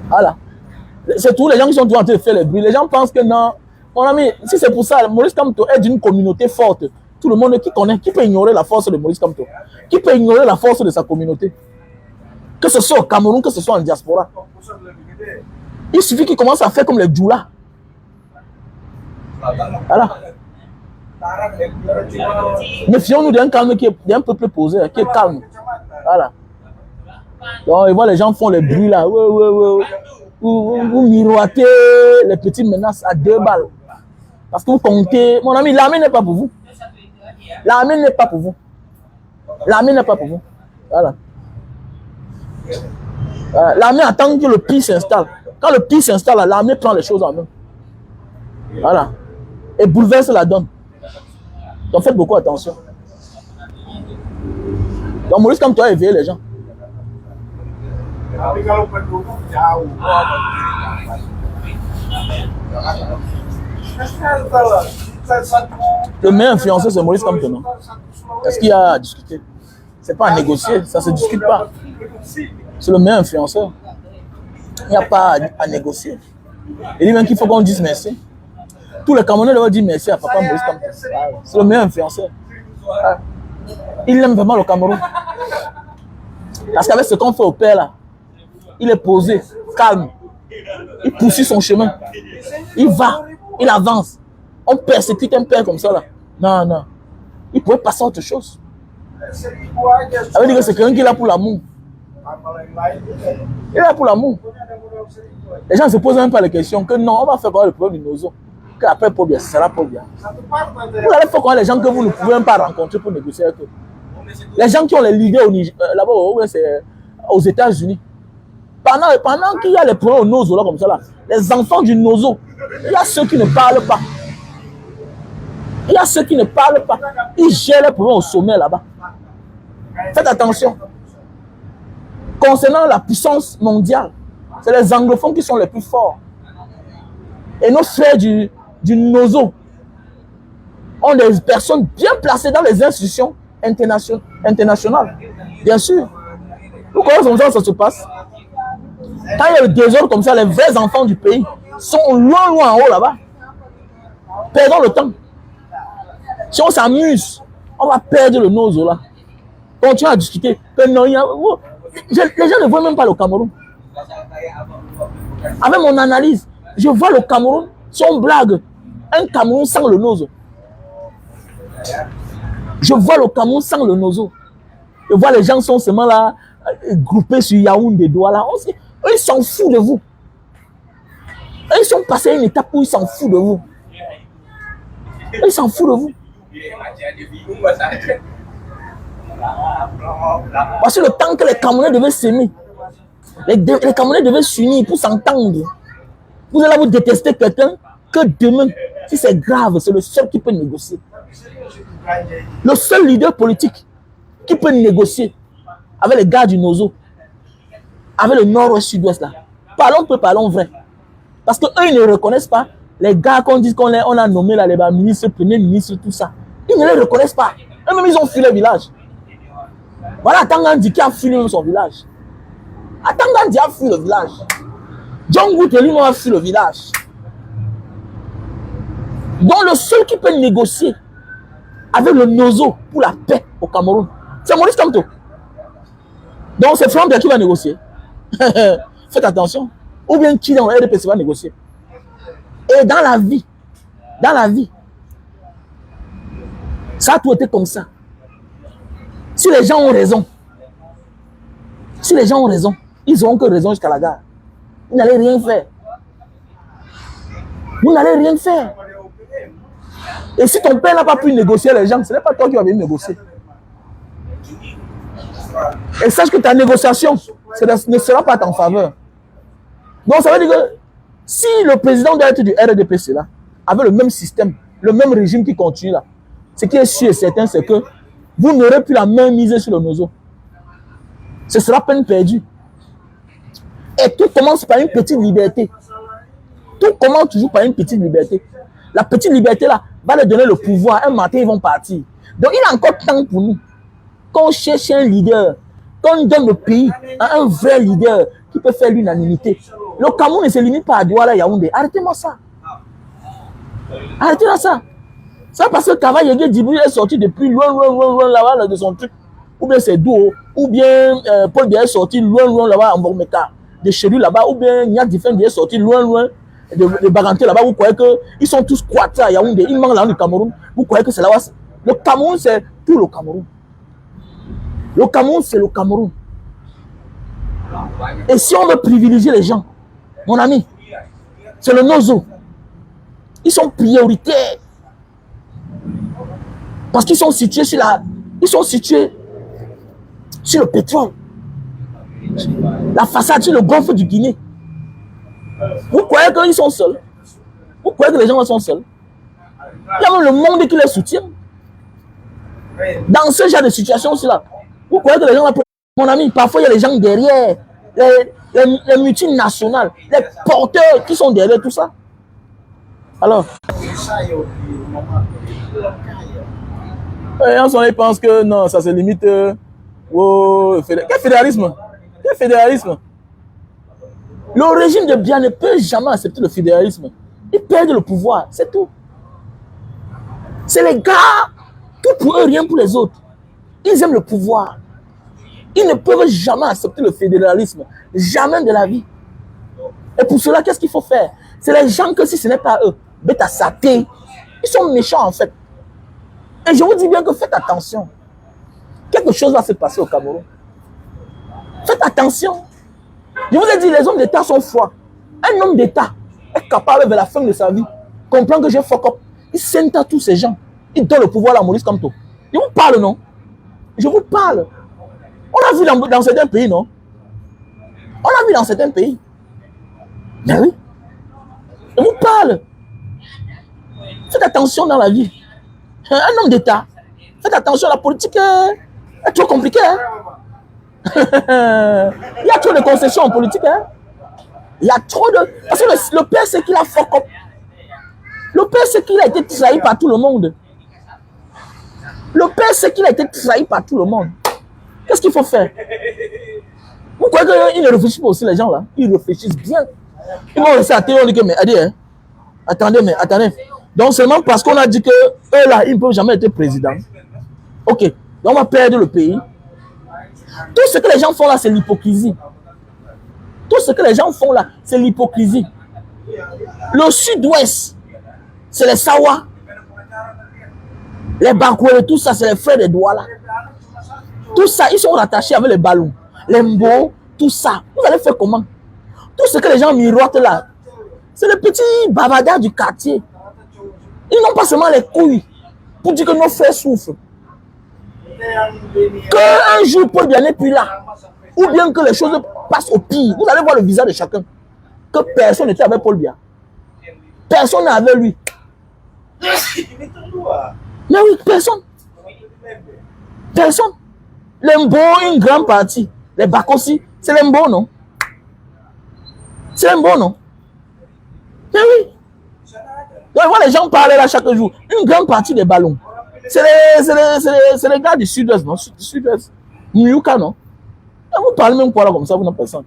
Voilà. C'est tous les gens qui sont en train de faire les bruits. Les gens pensent que non. Mon ami, si c'est pour ça, Maurice Kamto est d'une communauté forte. Tout le monde qui connaît, qui peut ignorer la force de Maurice Kamto? Qui peut ignorer la force de sa communauté? Que ce soit au Cameroun, que ce soit en diaspora. Il suffit qu'il commence à faire comme les Djoula. Voilà. Méfions-nous d'un calme d'un peuple posé, qui est calme. Voilà. Donc, ils voient les gens font les bruits là. Vous miroitez les petites menaces à 2 balles. Parce que vous comptez. Mon ami, l'armée n'est pas pour vous. L'armée n'est pas pour vous. L'armée n'est pas pour vous. Voilà. L'armée attend que le pire s'installe. Quand le pire s'installe, l'armée prend les choses en main. Voilà. Et bouleverse la donne. Donc faites beaucoup attention. Donc Maurice Kamto a éveillé les gens. Le meilleur influenceur, c'est Maurice Kamto, non? Est-ce qu'il y a à discuter? C'est pas à négocier, ça ne se discute pas. C'est le meilleur influenceur. Il n'y a pas à négocier. Il dit même qu'il faut qu'on dise merci. Tous les Camerounais doivent dire merci à papa Maurice Kamto. C'est le meilleur influenceur. Il aime vraiment le Cameroun. Parce qu'avec ce qu'on fait au père là, il est posé, calme. Il poursuit son chemin. Il va, il avance. On persécute un père comme ça là. Non, non. Il pourrait passer à autre chose. Ça veut dire que c'est quelqu'un qui est là pour l'amour. Il est là pour l'amour. Les gens ne se posent même pas les questions que non, on va faire quoi le problème du nozo. Qu'après, pour bien, ce sera pour bien. Vous allez faire quoi les gens que vous ne pouvez même pas rencontrer pour négocier avec eux. Les gens qui ont les leaders là-bas, c'est aux États-Unis. Pendant qu'il y a les problèmes au nozo là comme ça là, les enfants du nozo, il y a ceux qui ne parlent pas. Il y a ceux qui ne parlent pas. Ils gèrent les problèmes au sommet là-bas. Faites attention. Concernant la puissance mondiale, c'est les anglophones qui sont les plus forts. Et nos frères du nozo ont des personnes bien placées dans les institutions internationales. Bien sûr. Pourquoi ça se passe? Quand il y a le désordre comme ça, les vrais enfants du pays sont loin, loin en haut là-bas. Perdons le temps. Si on s'amuse, on va perdre le nozo là. Continuons à discuter. Non, les gens ne voient même pas le Cameroun. Avec mon analyse, je vois le Cameroun, son blague, un Cameroun sans le nozo. Je vois le Cameroun sans le nozo. Je vois les gens sont seulement là, groupés sur Yaoundé, Douala. Eux, ils s'en foutent de vous. Eux, ils sont passés à une étape où ils s'en foutent de vous. Eux, ils s'en foutent de vous. Parce que le temps que les Camerounais devaient s'aimer, les Camerounais devaient s'unir pour s'entendre. Vous allez vous détester quelqu'un que demain, si c'est grave, c'est le seul qui peut négocier. Le seul leader politique qui peut négocier avec les gars du Nozo, avec le nord-ouest, sud-ouest là. Parlons peu, parlons vrai. Parce qu'eux, ils ne reconnaissent pas les gars qu'on dit qu'on a nommés là, les ministres, premiers ministres, tout ça. Ils ne les reconnaissent pas. Eux-mêmes, ils ont fui le village. Voilà Tangandi qui a fui son village. Tangandi a fui le village. John Gout lui a fui le village. Donc le seul qui peut négocier avec le Nozo pour la paix au Cameroun, c'est Maurice Kamto. Donc c'est Franck qui va négocier. Faites attention. Ou bien qui dans le RDPC va négocier. Et dans la vie, ça a tout été comme ça. Si les gens ont raison, ils n'auront que raison jusqu'à la gare. Vous n'allez rien faire. Vous n'allez rien faire. Et si ton père n'a pas pu négocier les gens, ce n'est pas toi qui vas venir négocier. Et sache que ta négociation ne sera pas en faveur. Donc ça veut dire que si le président doit être du RDPC là, avec le même système, le même régime qui continue là, ce qui est sûr et certain, c'est que vous n'aurez plus la main mise sur le Nozo. Ce sera peine perdue. Et tout commence par une petite liberté. Tout commence toujours par une petite liberté. La petite liberté là va leur donner le pouvoir. Un matin, ils vont partir. Donc il y a encore temps pour nous. Quand on cherche un leader, quand on donne le pays à un vrai leader qui peut faire l'unanimité. Le Cameroun ne se limite pas à Douala, Yaoundé. Arrêtez-moi ça. Arrêtez-moi ça. Ça parce que Kava Yégué Djibril est sorti depuis loin là-bas de son truc. Ou bien c'est Douo. Ou bien Paul Biya est sorti loin là-bas en Bormeka. De chez lui là-bas. Ou bien Nia Diffendi est sorti loin de Baganté là-bas. Vous croyez qu'ils sont tous quatres à Yaoundé. Ils manquent là du Cameroun. Vous croyez que c'est là-bas. Le Cameroun, c'est tout le Cameroun. Le Cameroun, c'est le Cameroun. Et si on veut privilégier les gens, mon ami, c'est le Nozo. Ils sont prioritaires. Parce qu'ils sont situés sur le pétrole. La façade sur le golfe du Guinée. Vous croyez qu'ils sont seuls? Vous croyez que les gens sont seuls? Il y a même le monde qui les soutient. Dans ce genre de situation-là, vous croyez que les gens... Mon ami, parfois il y a les gens derrière, les multinationales, les porteurs qui sont derrière tout ça. Alors, en ce moment, ils pensent que non, ça se limite au fédéralisme. Quel fédéralisme? Quel fédéralisme? Le régime de Biya ne peut jamais accepter le fédéralisme. Ils perdent le pouvoir, c'est tout. C'est les gars, tout pour eux, rien pour les autres. Ils aiment le pouvoir. Ils ne peuvent jamais accepter le fédéralisme. Jamais de la vie. Et pour cela, qu'est-ce qu'il faut faire? C'est les gens que si ce n'est pas eux, bêta saté, ils sont méchants en fait. Et je vous dis bien que faites attention. Quelque chose va se passer au Cameroun. Faites attention. Je vous ai dit, les hommes d'État sont froids. Un homme d'État est capable, vers la fin de sa vie, comprendre que j'ai fuck up. Il sente à tous ces gens. Il donne le pouvoir à Maurice Kamto. Je vous parle, non? Je vous parle. On a vu dans certains pays, non? On a vu dans certains pays. Mais oui. Je vous parle. Faites attention dans la vie. Un homme d'État. Faites attention, la politique est trop compliquée. Hein? Il y a trop de concessions en politique. Hein? Il y a trop de... Parce que le père, c'est qu'il a fuck up. Le père, c'est qu'il a été trahi par tout le monde. Le père, c'est qu'il a été trahi par tout le monde. Qu'est-ce qu'il faut faire? Vous croyez qu'ils ne réfléchissent pas aussi, les gens là? Ils réfléchissent bien. Ils vont rester à terre, on dit que, mais attendez, mais attendez. Donc seulement parce qu'on a dit que eux là, ils ne peuvent jamais être présidents. Ok, donc on va perdre le pays. Tout ce que les gens font là, c'est l'hypocrisie. Tout ce que les gens font là, c'est l'hypocrisie. Le sud-ouest, c'est les Sawa. Les Bakoué, tout ça, c'est les frères des Douala. Tout ça, ils sont rattachés avec les ballons. Les Mbo, tout ça. Vous allez faire comment? Tout ce que les gens miroitent là, c'est les petits bavardards du quartier. Ils n'ont pas seulement les couilles pour dire que nos frères souffrent. Qu'un jour Paul Biya n'est plus là, ou bien que les choses passent au pire. Vous allez voir le visage de chacun. Que personne n'était avec Paul Biya. Personne n'est avec lui. Mais oui, personne. Personne. Les Mbo, une grande partie. Les Bakossi, c'est les Mbo, non? C'est les Mbo, non? Mais oui. Donc, on voit les gens parler là chaque jour. Une grande partie des ballons. C'est les gars du sud-ouest, non? Du sud-ouest. Nyuka, non? Et vous parlez même quoi là comme ça, vous n'avez personne.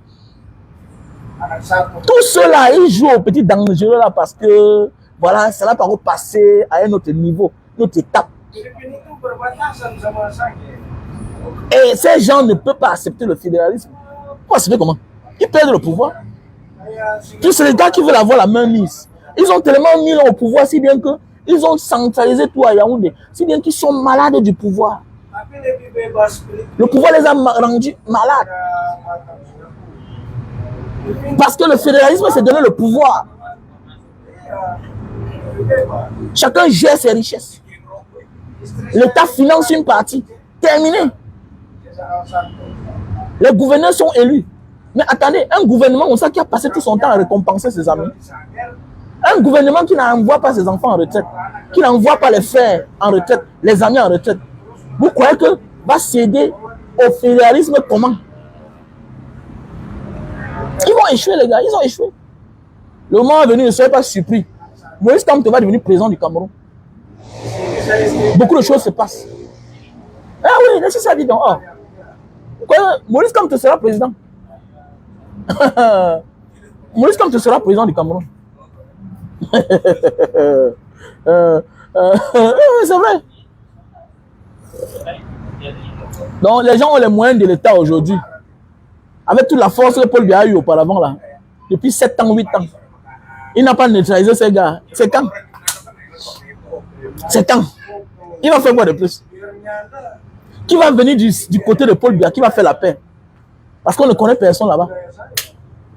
Tout cela, ils jouent au petit dangereux là parce que, voilà, ça va pas repasser à un autre niveau, une autre étape. Et ces gens ne peuvent pas accepter le fédéralisme. Vous savez comment? Ils perdent le pouvoir. Tous ces gars qui veulent avoir la main mise, ils ont tellement mis au pouvoir, si bien que ils ont centralisé tout à Yaoundé, si bien qu'ils sont malades du pouvoir. Le pouvoir les a rendus malades. Parce que le fédéralisme, c'est donner le pouvoir. Chacun gère ses richesses. L'État finance une partie. Terminé. Les gouverneurs sont élus. Mais attendez, un gouvernement comme ça qui a passé tout son temps à récompenser ses amis. Un gouvernement qui n'envoie pas ses enfants en retraite, qui n'envoie pas les frères en retraite, les amis en retraite. Vous croyez que va céder au fédéralisme comment? Ils vont échouer, les gars, ils ont échoué. Le moment est venu, ne soyez pas surpris. Moïse Kamto va devenir président du Cameroun. Beaucoup de choses se passent. Ah oui, laissez ça dire donc. Oh. Moïse Kamto sera président. Moïse Kamto sera président du Cameroun. C'est vrai. Donc les gens ont les moyens de l'État aujourd'hui. Avec toute la force que Paul Biya a eu auparavant là. Depuis 7 ans, 8 ans. Il n'a pas neutralisé ces gars. C'est quand? C'est quand? Il va faire quoi de plus? Qui va venir du côté de Paul Biya? Qui va faire la paix? Parce qu'on ne connaît personne là-bas.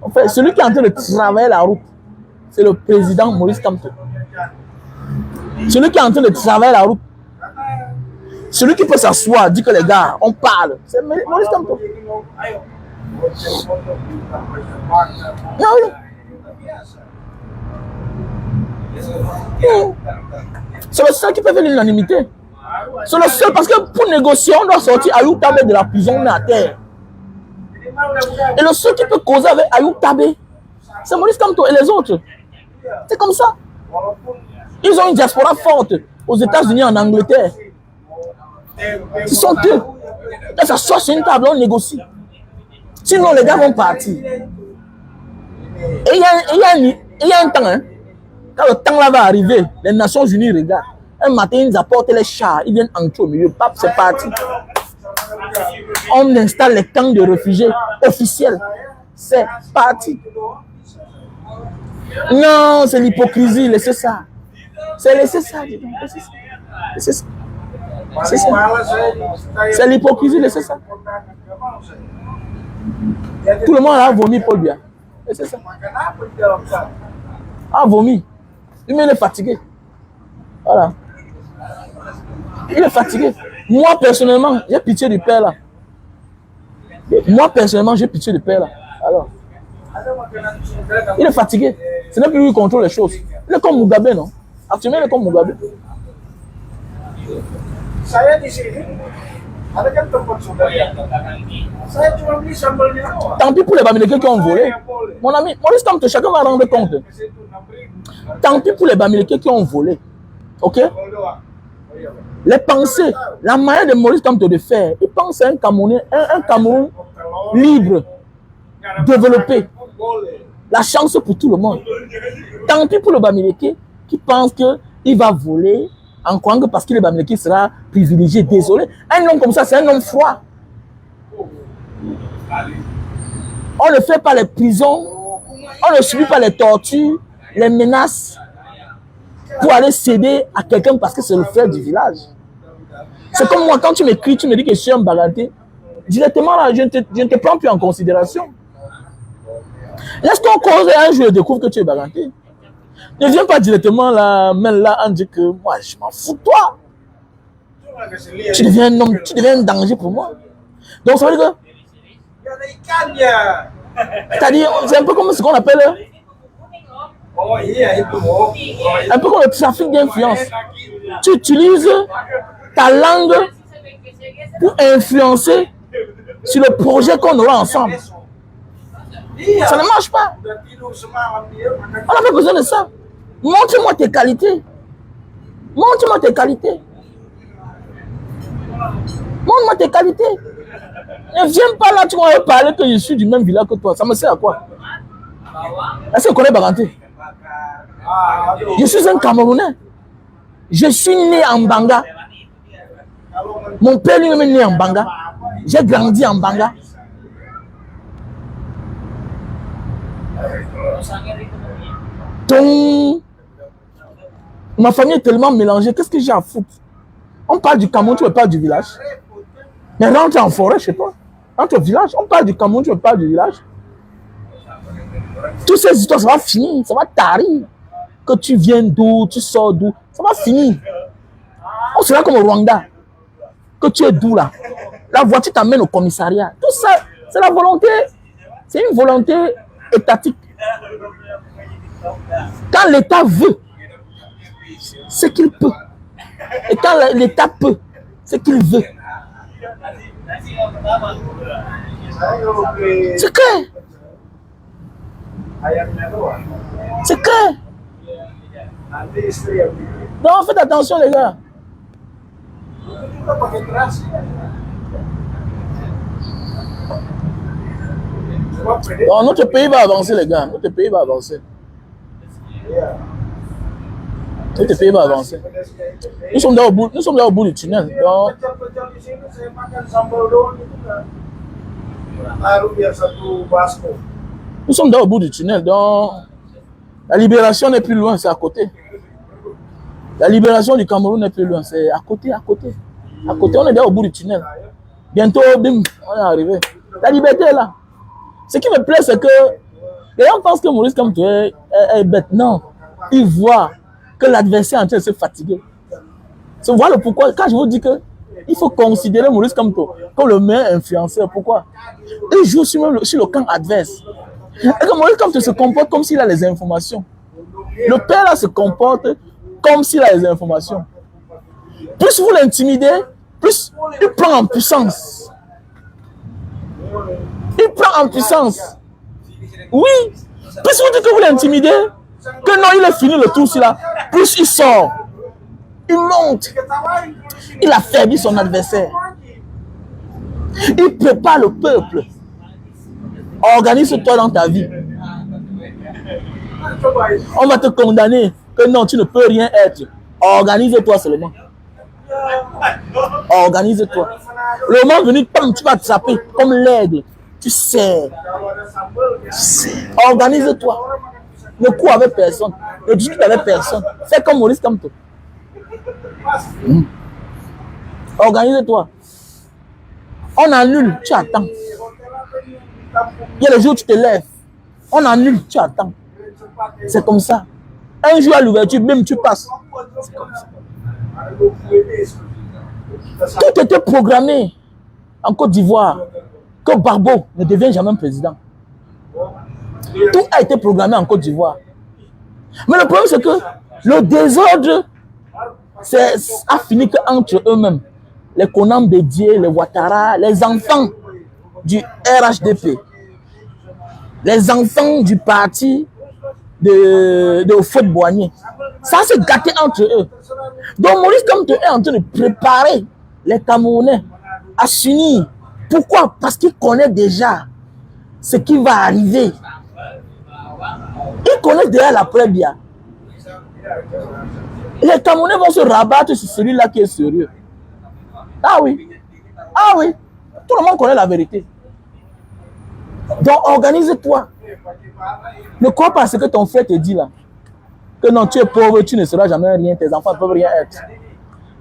En fait, celui qui est en train de travailler la route, c'est le président Maurice Kamto. Celui qui est en train de travailler la route, celui qui peut s'asseoir, dire que les gars, on parle, c'est Maurice Kamto. Non, oui. C'est le seul qui peut faire l'unanimité. C'est le seul parce que pour négocier, on doit sortir Ayou Tabé de la prison, on est à terre. Et le seul qui peut causer avec Ayou Tabé, c'est Maurice Kamto et les autres. C'est comme ça. Ils ont une diaspora forte aux États-Unis, en Angleterre. Ce sont eux. Quand ça sort sur une table, on négocie. Sinon, les gars vont partir. Et il y a un temps, hein, quand le temps là va arriver, les Nations Unies regardent. Un matin, ils apportent les chars, ils viennent entrer au milieu. Pape, c'est parti. On installe les camps de réfugiés officiels. C'est parti. Non, c'est l'hypocrisie, laissez ça. C'est laisser ça, dis donc. Laissez ça. C'est ça. C'est l'hypocrisie, laissez ça. Tout le monde a vomi Paul Biya. Laissez ça. A vomi. Il est fatigué. Voilà. Il est fatigué. Moi, personnellement, j'ai pitié du père là. Moi, personnellement, j'ai pitié du père là. Alors. Il est fatigué. Ce n'est plus lui qui contrôle les choses. Il est comme Mugabe, non? Actuellement, il est comme Mugabe. Tant pis pour les Bamileke qui ont volé. Mon ami, Maurice Kamto, chacun va rendre compte. Tant pis pour les Bamileke qui ont volé. Ok? Les pensées, la manière de Maurice Kamto de faire, il pense à un Cameroun libre, développé. La chance pour tout le monde. Tant pis pour le Bamileke qui pense qu'il va voler en croyant que parce qu'il est Bamileke sera privilégié. Désolé. Un homme comme ça, c'est un homme froid. On ne fait pas les prisons, on ne subit pas les tortures, les menaces pour aller céder à quelqu'un parce que c'est le frère du village. C'est comme moi, quand tu m'écris, tu me dis que je suis un baganté, directement là, je ne te prends plus en considération. Laisse-toi causer un jour et découvre que tu es baganté. Ne viens pas directement là, même là, en disant que moi, je m'en fous de toi. Tu deviens un homme, tu deviens un danger pour moi. Donc ça veut dire que c'est-à-dire, c'est un peu comme ce qu'on appelle un peu comme le trafic d'influence. Tu utilises ta langue pour influencer sur le projet qu'on aura ensemble. Ça ne marche pas. On n'a pas besoin de ça. Montre-moi tes qualités. Montre-moi tes qualités. Montre-moi tes qualités. Ne viens pas là, tu vas parler que je suis du même village que toi. Ça me sert à quoi? Est-ce que tu connais Baganté? Je suis un Camerounais. Je suis né en Banga. Mon père lui-même est né en Banga. J'ai grandi en Banga. Donc, ma famille est tellement mélangée. Qu'est-ce que j'ai à foutre? On parle du Cameroun, tu me parles du village. Mais rentre en forêt chez toi. Rentre au village. On parle du Cameroun, tu me parles du village. Toutes ces histoires, ça va finir. Ça va tarir. Que tu viens d'où, tu sors d'où. Ça va finir. On sera comme au Rwanda. Que tu es d'où là. La voiture t'amène au commissariat. Tout ça, c'est la volonté. C'est une volonté étatique. Quand l'État veut, c'est qu'il peut. Et quand l'État peut, c'est qu'il veut. C'est clair. C'est clair. Donc faites attention les gars. Non, notre pays va avancer les gars. Notre pays va avancer. Notre pays va avancer. Nous sommes là au bout du tunnel. Donc, nous sommes là au bout du tunnel. Donc, la libération n'est plus loin, c'est à côté. La libération du Cameroun n'est plus loin, c'est à côté, à côté. À côté, on est là au bout du tunnel. Bientôt, bim, on est arrivé. La liberté est là. Ce qui me plaît, c'est que les gens pensent que Maurice Kamto est bête. Non, il voit que l'adversaire est en train de se fatiguer. Voilà pourquoi, quand je vous dis que il faut considérer Maurice Kamto comme le meilleur influenceur. Pourquoi? Il joue sur le camp adverse. Et que Maurice Kamto se comporte comme s'il a les informations. Le père là se comporte comme s'il a les informations. Plus vous l'intimidez, plus il prend en puissance. Il prend en puissance. Oui. Plus vous dites que vous l'intimidez, que non, il est fini le tour là, plus il sort. Il monte. Il affaiblit son adversaire. Il prépare le peuple. Organise-toi dans ta vie. On va te condamner que non, tu ne peux rien être. Organise-toi seulement. Organise-toi. Le moment venu, tu vas attraper comme l'aigle. Tu sais. Organise-toi. Ne cours avec personne. Ne discute avec personne. Fais comme Maurice Kamto. Organise-toi. On annule, tu attends. Il y a les jours où tu te lèves. On annule, tu attends. C'est comme ça. Un jour à l'ouverture, même tu passes. C'est comme ça. Tout était programmé en Côte d'Ivoire que Barbeau ne devienne jamais président. Tout a été programmé en Côte d'Ivoire. Mais le problème, c'est que le désordre a fini qu'entre eux-mêmes. Les Konam Bédié, les Ouattara, les enfants du RHDP, les enfants du parti de Houphouët-Boigny. Ça s'est gâté entre eux. Donc Maurice Kamto est en train de préparer les Camerounais à s'unir. Pourquoi? Parce qu'il connaît déjà ce qui va arriver. Il connaît déjà la prébia. Les Camerounais vont se rabattre sur celui-là qui est sérieux. Ah oui. Ah oui. Tout le monde connaît la vérité. Donc organise-toi. Ne crois pas ce que ton frère te dit là. Que non, tu es pauvre, tu ne seras jamais rien, tes enfants ne peuvent rien être.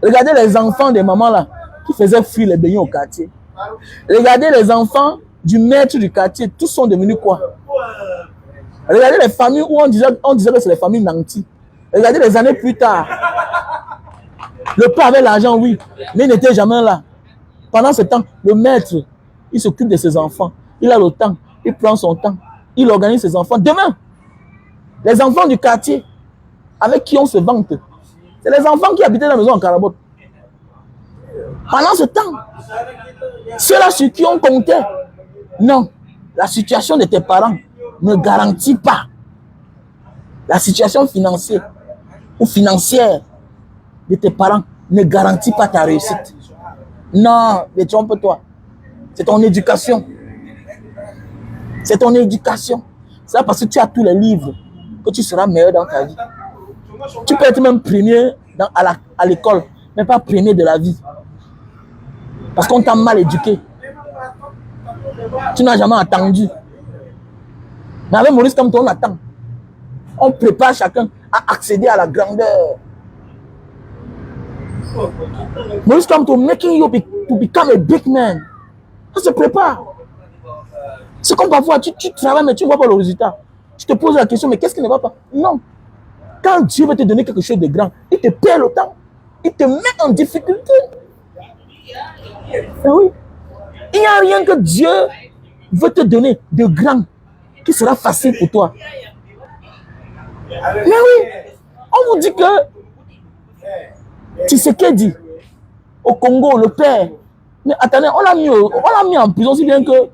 Regardez les enfants des mamans là qui faisaient fuir les beignets au quartier. Regardez les enfants du maître du quartier, tous sont devenus quoi? Regardez les familles où on disait que c'est les familles nantis. Regardez les années plus tard. Le père avait l'argent, oui, mais il n'était jamais là. Pendant ce temps, le maître, il s'occupe de ses enfants. Il a le temps, il prend son temps, il organise ses enfants. Demain, les enfants du quartier, avec qui on se vante, c'est les enfants qui habitaient dans la maison en Carabotte. Pendant ce temps, ceux-là sur qui on comptait, non, la situation de tes parents ne garantit pas. La situation financière de tes parents ne garantit pas ta réussite. Non, détrompe-toi. C'est ton éducation. C'est ton éducation. C'est parce que tu as tous les livres que tu seras meilleur dans ta vie. Tu peux être même premier à l'école, mais pas premier de la vie. Parce qu'on t'a mal éduqué. Tu n'as jamais attendu. Mais avec Maurice Kamto, on attend. On prépare chacun à accéder à la grandeur. Maurice Kamto, making you to become a big man. On se prépare. C'est comme parfois, tu travailles, mais tu ne vois pas le résultat. Tu te poses la question, mais qu'est-ce qui ne va pas? Non. Quand Dieu veut te donner quelque chose de grand, il te perd le temps. Il te met en difficulté. Ah oui. Il n'y a rien que Dieu veut te donner de grand qui sera facile pour toi. Mais oui, on vous dit que Tshisekedi au Congo, le père. Mais attendez, on l'a mis en prison, si bien que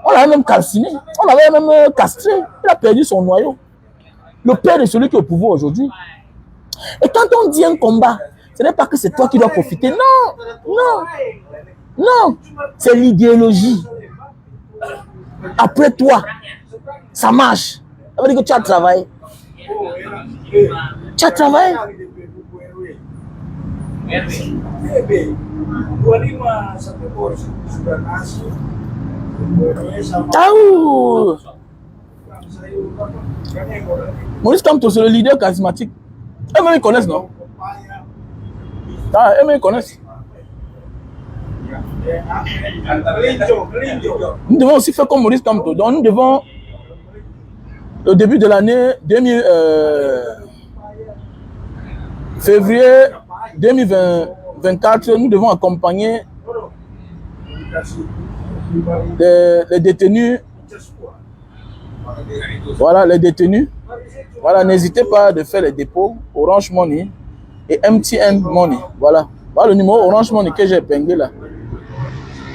on l'avait même calciné, on l'avait même castré. Il a perdu son noyau. Le père est celui qui est au pouvoir aujourd'hui. Et quand on dit un combat, ce n'est pas que c'est toi qui dois profiter. Non, non, non. C'est l'idéologie. Après toi, ça marche. Ça veut dire que tu as travaillé. Tu as travaillé. Taou. Maurice Kamto, c'est le leader charismatique. Eux-mêmes, ils connaissent, non? Ah, eux-mêmes, ils connaissent. Nous devons aussi faire comme Maurice Kamto. Donc, nous devons, au début de l'année février 2024, nous devons accompagner les détenus. Voilà, les détenus. Voilà, n'hésitez pas de faire les dépôts Orange Money et MTN Money. Voilà. Voilà le numéro Orange Money que j'ai épinglé là.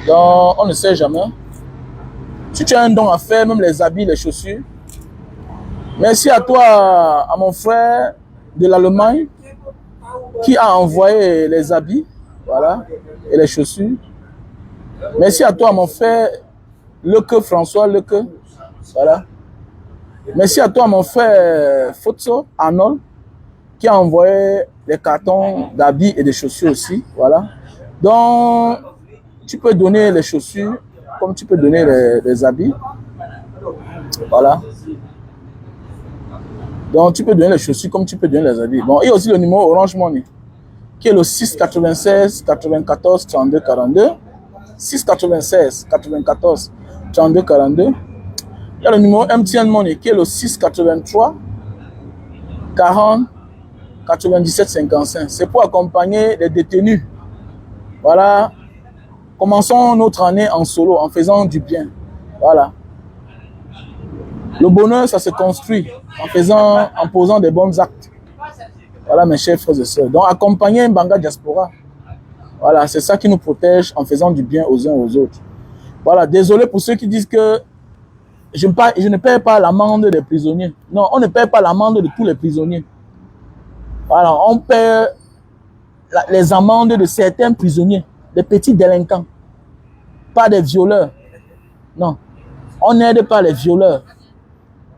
Donc, on ne sait jamais. Si tu as un don à faire, même les habits, les chaussures. Merci à toi, à mon frère de l'Allemagne qui a envoyé les habits, voilà, et les chaussures. Merci à toi, mon frère François Leke, voilà. Merci à toi, mon frère Fotso Arnold, qui a envoyé les cartons d'habits et de chaussures aussi, voilà. Donc, tu peux donner les chaussures comme tu peux donner les habits, voilà. Donc, tu peux donner les chaussures comme tu peux donner les habits. Bon, il y a aussi le numéro Orange Money, qui est le 696 94 32 42. 696 94 32 42. Il y a le numéro MTN Money, qui est le 683 40 97 55. C'est pour accompagner les détenus. Voilà. Commençons notre année en solo, en faisant du bien. Voilà. Le bonheur, ça se construit en posant des bons actes. Voilà, mes chers frères et sœurs. Donc, accompagner Mbanga Diaspora. Voilà, c'est ça qui nous protège en faisant du bien aux uns aux autres. Voilà, désolé pour ceux qui disent que je ne paie pas l'amende des prisonniers. Non, on ne paie pas l'amende de tous les prisonniers. Voilà, on paie les amendes de certains prisonniers, des petits délinquants, pas des violeurs. Non, on n'aide pas les violeurs.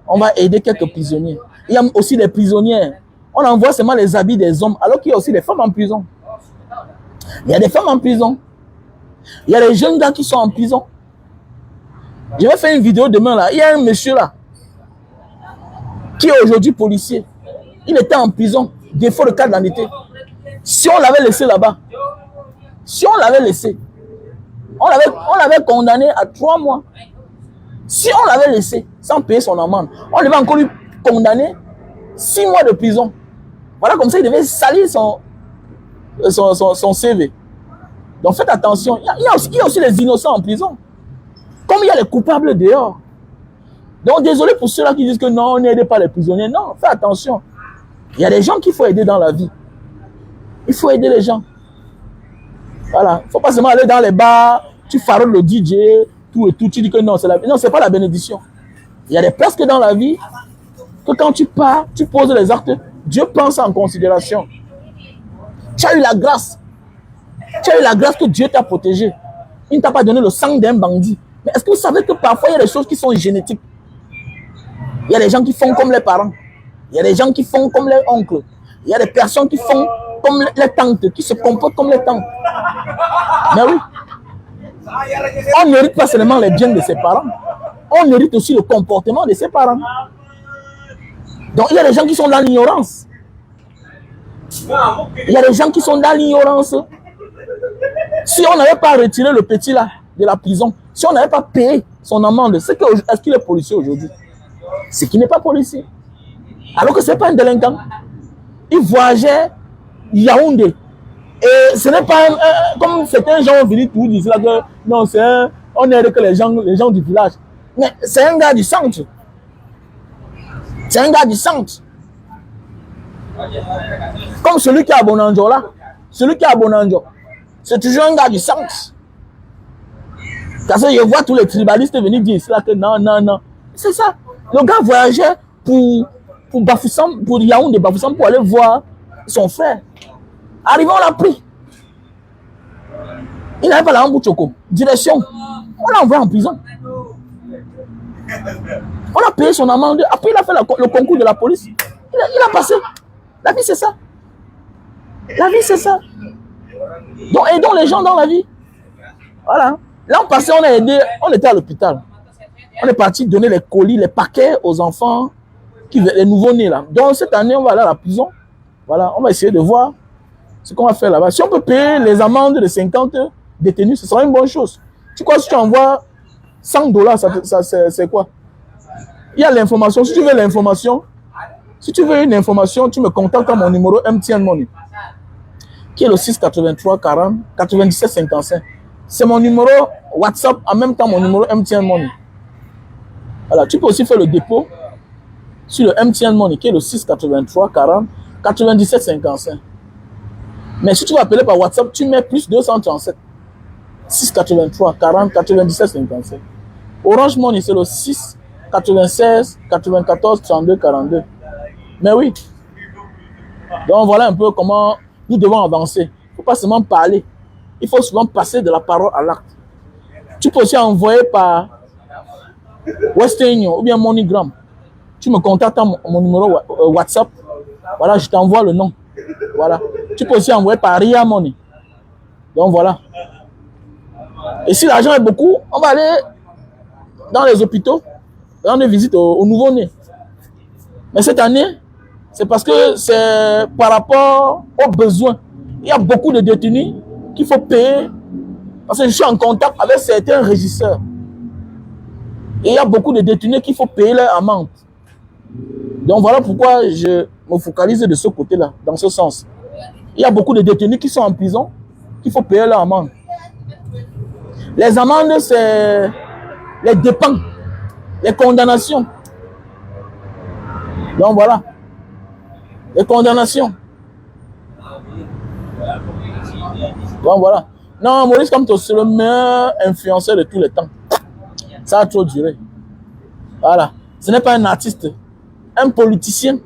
On va aider quelques prisonniers. Il y a aussi des prisonnières. On envoie seulement les habits des hommes, alors qu'il y a aussi des femmes en prison. Il y a des femmes en prison. Il y a des jeunes gars qui sont en prison. Je vais faire une vidéo demain là. Il y a un monsieur là, qui est aujourd'hui policier. Il était en prison, défaut de carte d'identité. Si on l'avait laissé là-bas, on l'avait condamné à 3 mois. Si on l'avait laissé sans payer son amende, on devait encore lui condamner 6 mois de prison. Voilà, comme ça, il devait salir son CV. Donc faites attention. Il y a aussi les innocents en prison. Comme il y a les coupables dehors. Donc désolé pour ceux-là qui disent que non, on n'aide pas les prisonniers. Non, faites attention. Il y a des gens qu'il faut aider dans la vie. Il faut aider les gens. Voilà. Il ne faut pas seulement aller dans les bars, tu faroles le DJ, tout et tout, tu dis que non, non, c'est pas la bénédiction. Il y a des places que dans la vie, que quand tu pars, tu poses les actes, Dieu prend ça en considération. Tu as eu la grâce. Tu as eu la grâce que Dieu t'a protégé. Il ne t'a pas donné le sang d'un bandit. Mais est-ce que vous savez que parfois il y a des choses qui sont génétiques? Il y a des gens qui font comme les parents. Il y a des gens qui font comme les oncles. Il y a des personnes qui font comme les tantes, qui se comportent comme les tantes. Mais oui. On n'hérite pas seulement les biens de ses parents. On hérite aussi le comportement de ses parents. Donc il y a des gens qui sont dans l'ignorance. Il y a des gens qui sont dans l'ignorance. Si on n'avait pas retiré le petit là de la prison, si on n'avait pas payé son amende, est-ce qu'il est policier aujourd'hui? C'est qu'il n'est pas policier. Alors que ce n'est pas un délinquant. Il voyageait Yaoundé. Et ce n'est pas comme certains gens ont venu tout dire là que non, on aide que les gens du village. Mais c'est un gars du centre. C'est un gars du centre. Comme celui qui est à Bonanjo là. Celui qui est à Bonanjo. C'est toujours un gars du centre. Parce que je vois tous les tribalistes venir dire là que non, non, non. C'est ça. Le gars voyageait pour Bafoussam, pour Yaoundé, Bafoussam, pour aller voir son frère. Arrivé, on l'a pris. Il n'avait pas la hambour choco. Direction. On l'a envoyé en prison. On a payé son amende. Après, il a fait le concours de la police. Il a passé. La vie, c'est ça. La vie, c'est ça. Donc, aidons les gens dans la vie. Voilà. L'an passé, on a aidé. On était à l'hôpital. On est parti donner les colis, les paquets aux enfants, les nouveaux-nés là. Donc, cette année, on va aller à la prison. Voilà. On va essayer de voir ce qu'on va faire là-bas. Si on peut payer les amendes de 50 détenus, ce sera une bonne chose. Tu crois que si tu envoies $100, c'est quoi? Il y a l'information. Si tu veux l'information, si tu veux une information, tu me contactes à mon numéro MTN Money, qui est le 683 40 97 55. C'est mon numéro WhatsApp, en même temps mon numéro MTN Money. Voilà, tu peux aussi faire le dépôt sur le MTN Money, qui est le 683 40 97 55. Mais si tu vas appeler par WhatsApp, tu mets plus 237 683 40 97 55. Orange Money, c'est le 6 96 94 32 42. Mais oui. Donc voilà un peu comment nous devons avancer. Il ne faut pas seulement parler. Il faut souvent passer de la parole à l'acte. Tu peux aussi envoyer par Western Union ou bien MoneyGram. Tu me contactes à mon numéro WhatsApp. Voilà, je t'envoie le nom. Voilà. Tu peux aussi envoyer par Ria Money. Donc voilà. Et si l'argent est beaucoup, on va aller dans les hôpitaux, rendre visite aux nouveau-nés. Mais cette année, c'est parce que c'est par rapport aux besoins. Il y a beaucoup de détenus qu'il faut payer. Parce que je suis en contact avec certains régisseurs. Et il y a beaucoup de détenus qu'il faut payer leur amende. Donc voilà pourquoi je me focalise de ce côté-là, dans ce sens. Il y a beaucoup de détenus qui sont en prison, qu'il faut payer leur amende. Les amendes, c'est les dépens, les condamnations. Donc voilà. Les condamnations. Donc voilà. Non, Maurice Kamto, c'est le meilleur influenceur de tous les temps. Ça a trop duré. Voilà. Ce n'est pas un artiste. Un politicien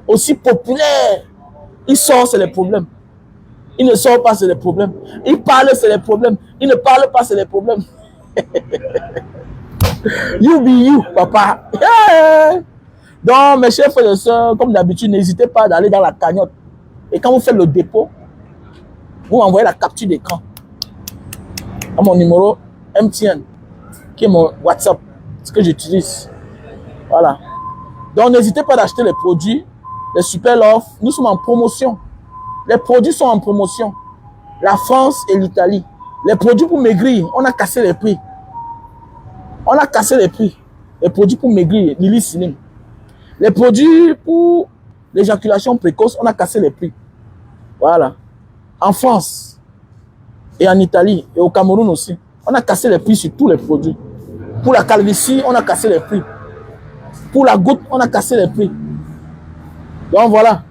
aussi populaire. Il sort, c'est les problèmes. Il ne sort pas, c'est les problèmes. Il parle, c'est les problèmes. Il ne parle pas, c'est les problèmes. You be you, papa. Yeah. Donc, mes chers frères et sœurs, comme d'habitude, n'hésitez pas d'aller dans la cagnotte. Et quand vous faites le dépôt, vous m'envoyez la capture d'écran à mon numéro MTN, qui est mon WhatsApp, ce que j'utilise. Voilà. Donc, n'hésitez pas d'acheter les produits, les super offres. Nous sommes en promotion. Les produits sont en promotion. La France et l'Italie. Les produits pour maigrir, on a cassé les prix. On a cassé les prix. Les produits pour maigrir, Lily Slim. Les produits pour l'éjaculation précoce, on a cassé les prix. Voilà. En France et en Italie et au Cameroun aussi, on a cassé les prix sur tous les produits. Pour la calvitie, on a cassé les prix. Pour la goutte, on a cassé les prix. Donc voilà.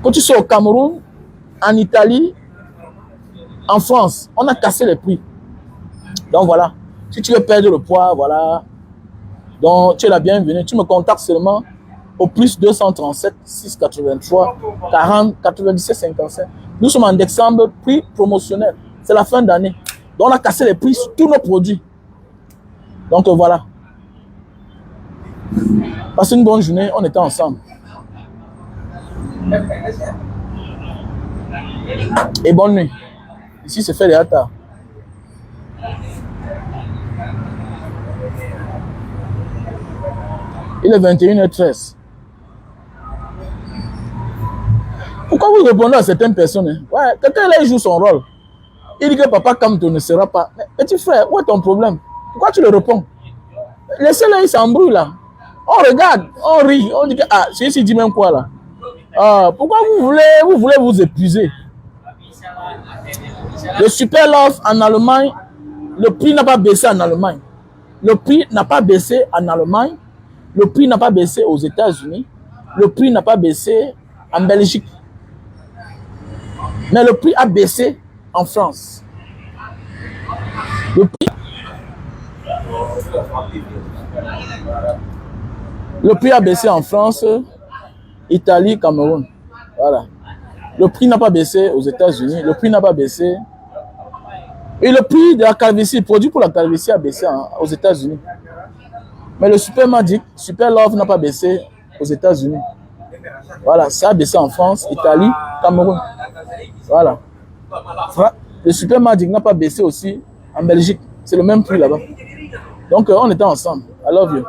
Quand tu sois au Cameroun, en Italie, en France, on a cassé les prix. Donc voilà. Si tu veux perdre le poids, voilà. Donc tu es la bienvenue. Tu me contactes seulement au plus 237 683 40 97 55. Nous sommes en décembre, prix promotionnel. C'est la fin d'année. Donc on a cassé les prix sur tous nos produits. Donc voilà. Passez une bonne journée, on était ensemble. Et bonne nuit. Ici, c'est fait déjà tard. Il est 21h13. Pourquoi vous répondez à certaines personnes? Hein? Ouais, quelqu'un là, il joue son rôle. Il dit que papa Kamto ne sera pas. Mais, petit frère, où est ton problème? Pourquoi tu le réponds? Laissez-le, il s'embrouille là. On regarde, on rit, on dit que ah, celui-ci dit même quoi là? Ah, pourquoi vous voulez vous épuiser? Le Super Love en Allemagne, le prix n'a pas baissé en Allemagne. Le prix n'a pas baissé en Allemagne. Le prix n'a pas baissé aux États-Unis. Le prix n'a pas baissé en Belgique. Mais le prix a baissé en France. Le prix a baissé en France, Italie, Cameroun. Voilà. Le prix n'a pas baissé aux États-Unis. Le prix n'a pas baissé. Et le prix de la calvitie, le produit pour la calvitie a baissé aux États-Unis. Mais le Super Magic, Super Love n'a pas baissé aux États-Unis. Voilà, ça a baissé en France, Italie, Cameroun. Voilà. Le Super Magic n'a pas baissé aussi en Belgique. C'est le même prix là-bas. Donc, on était ensemble. I love you.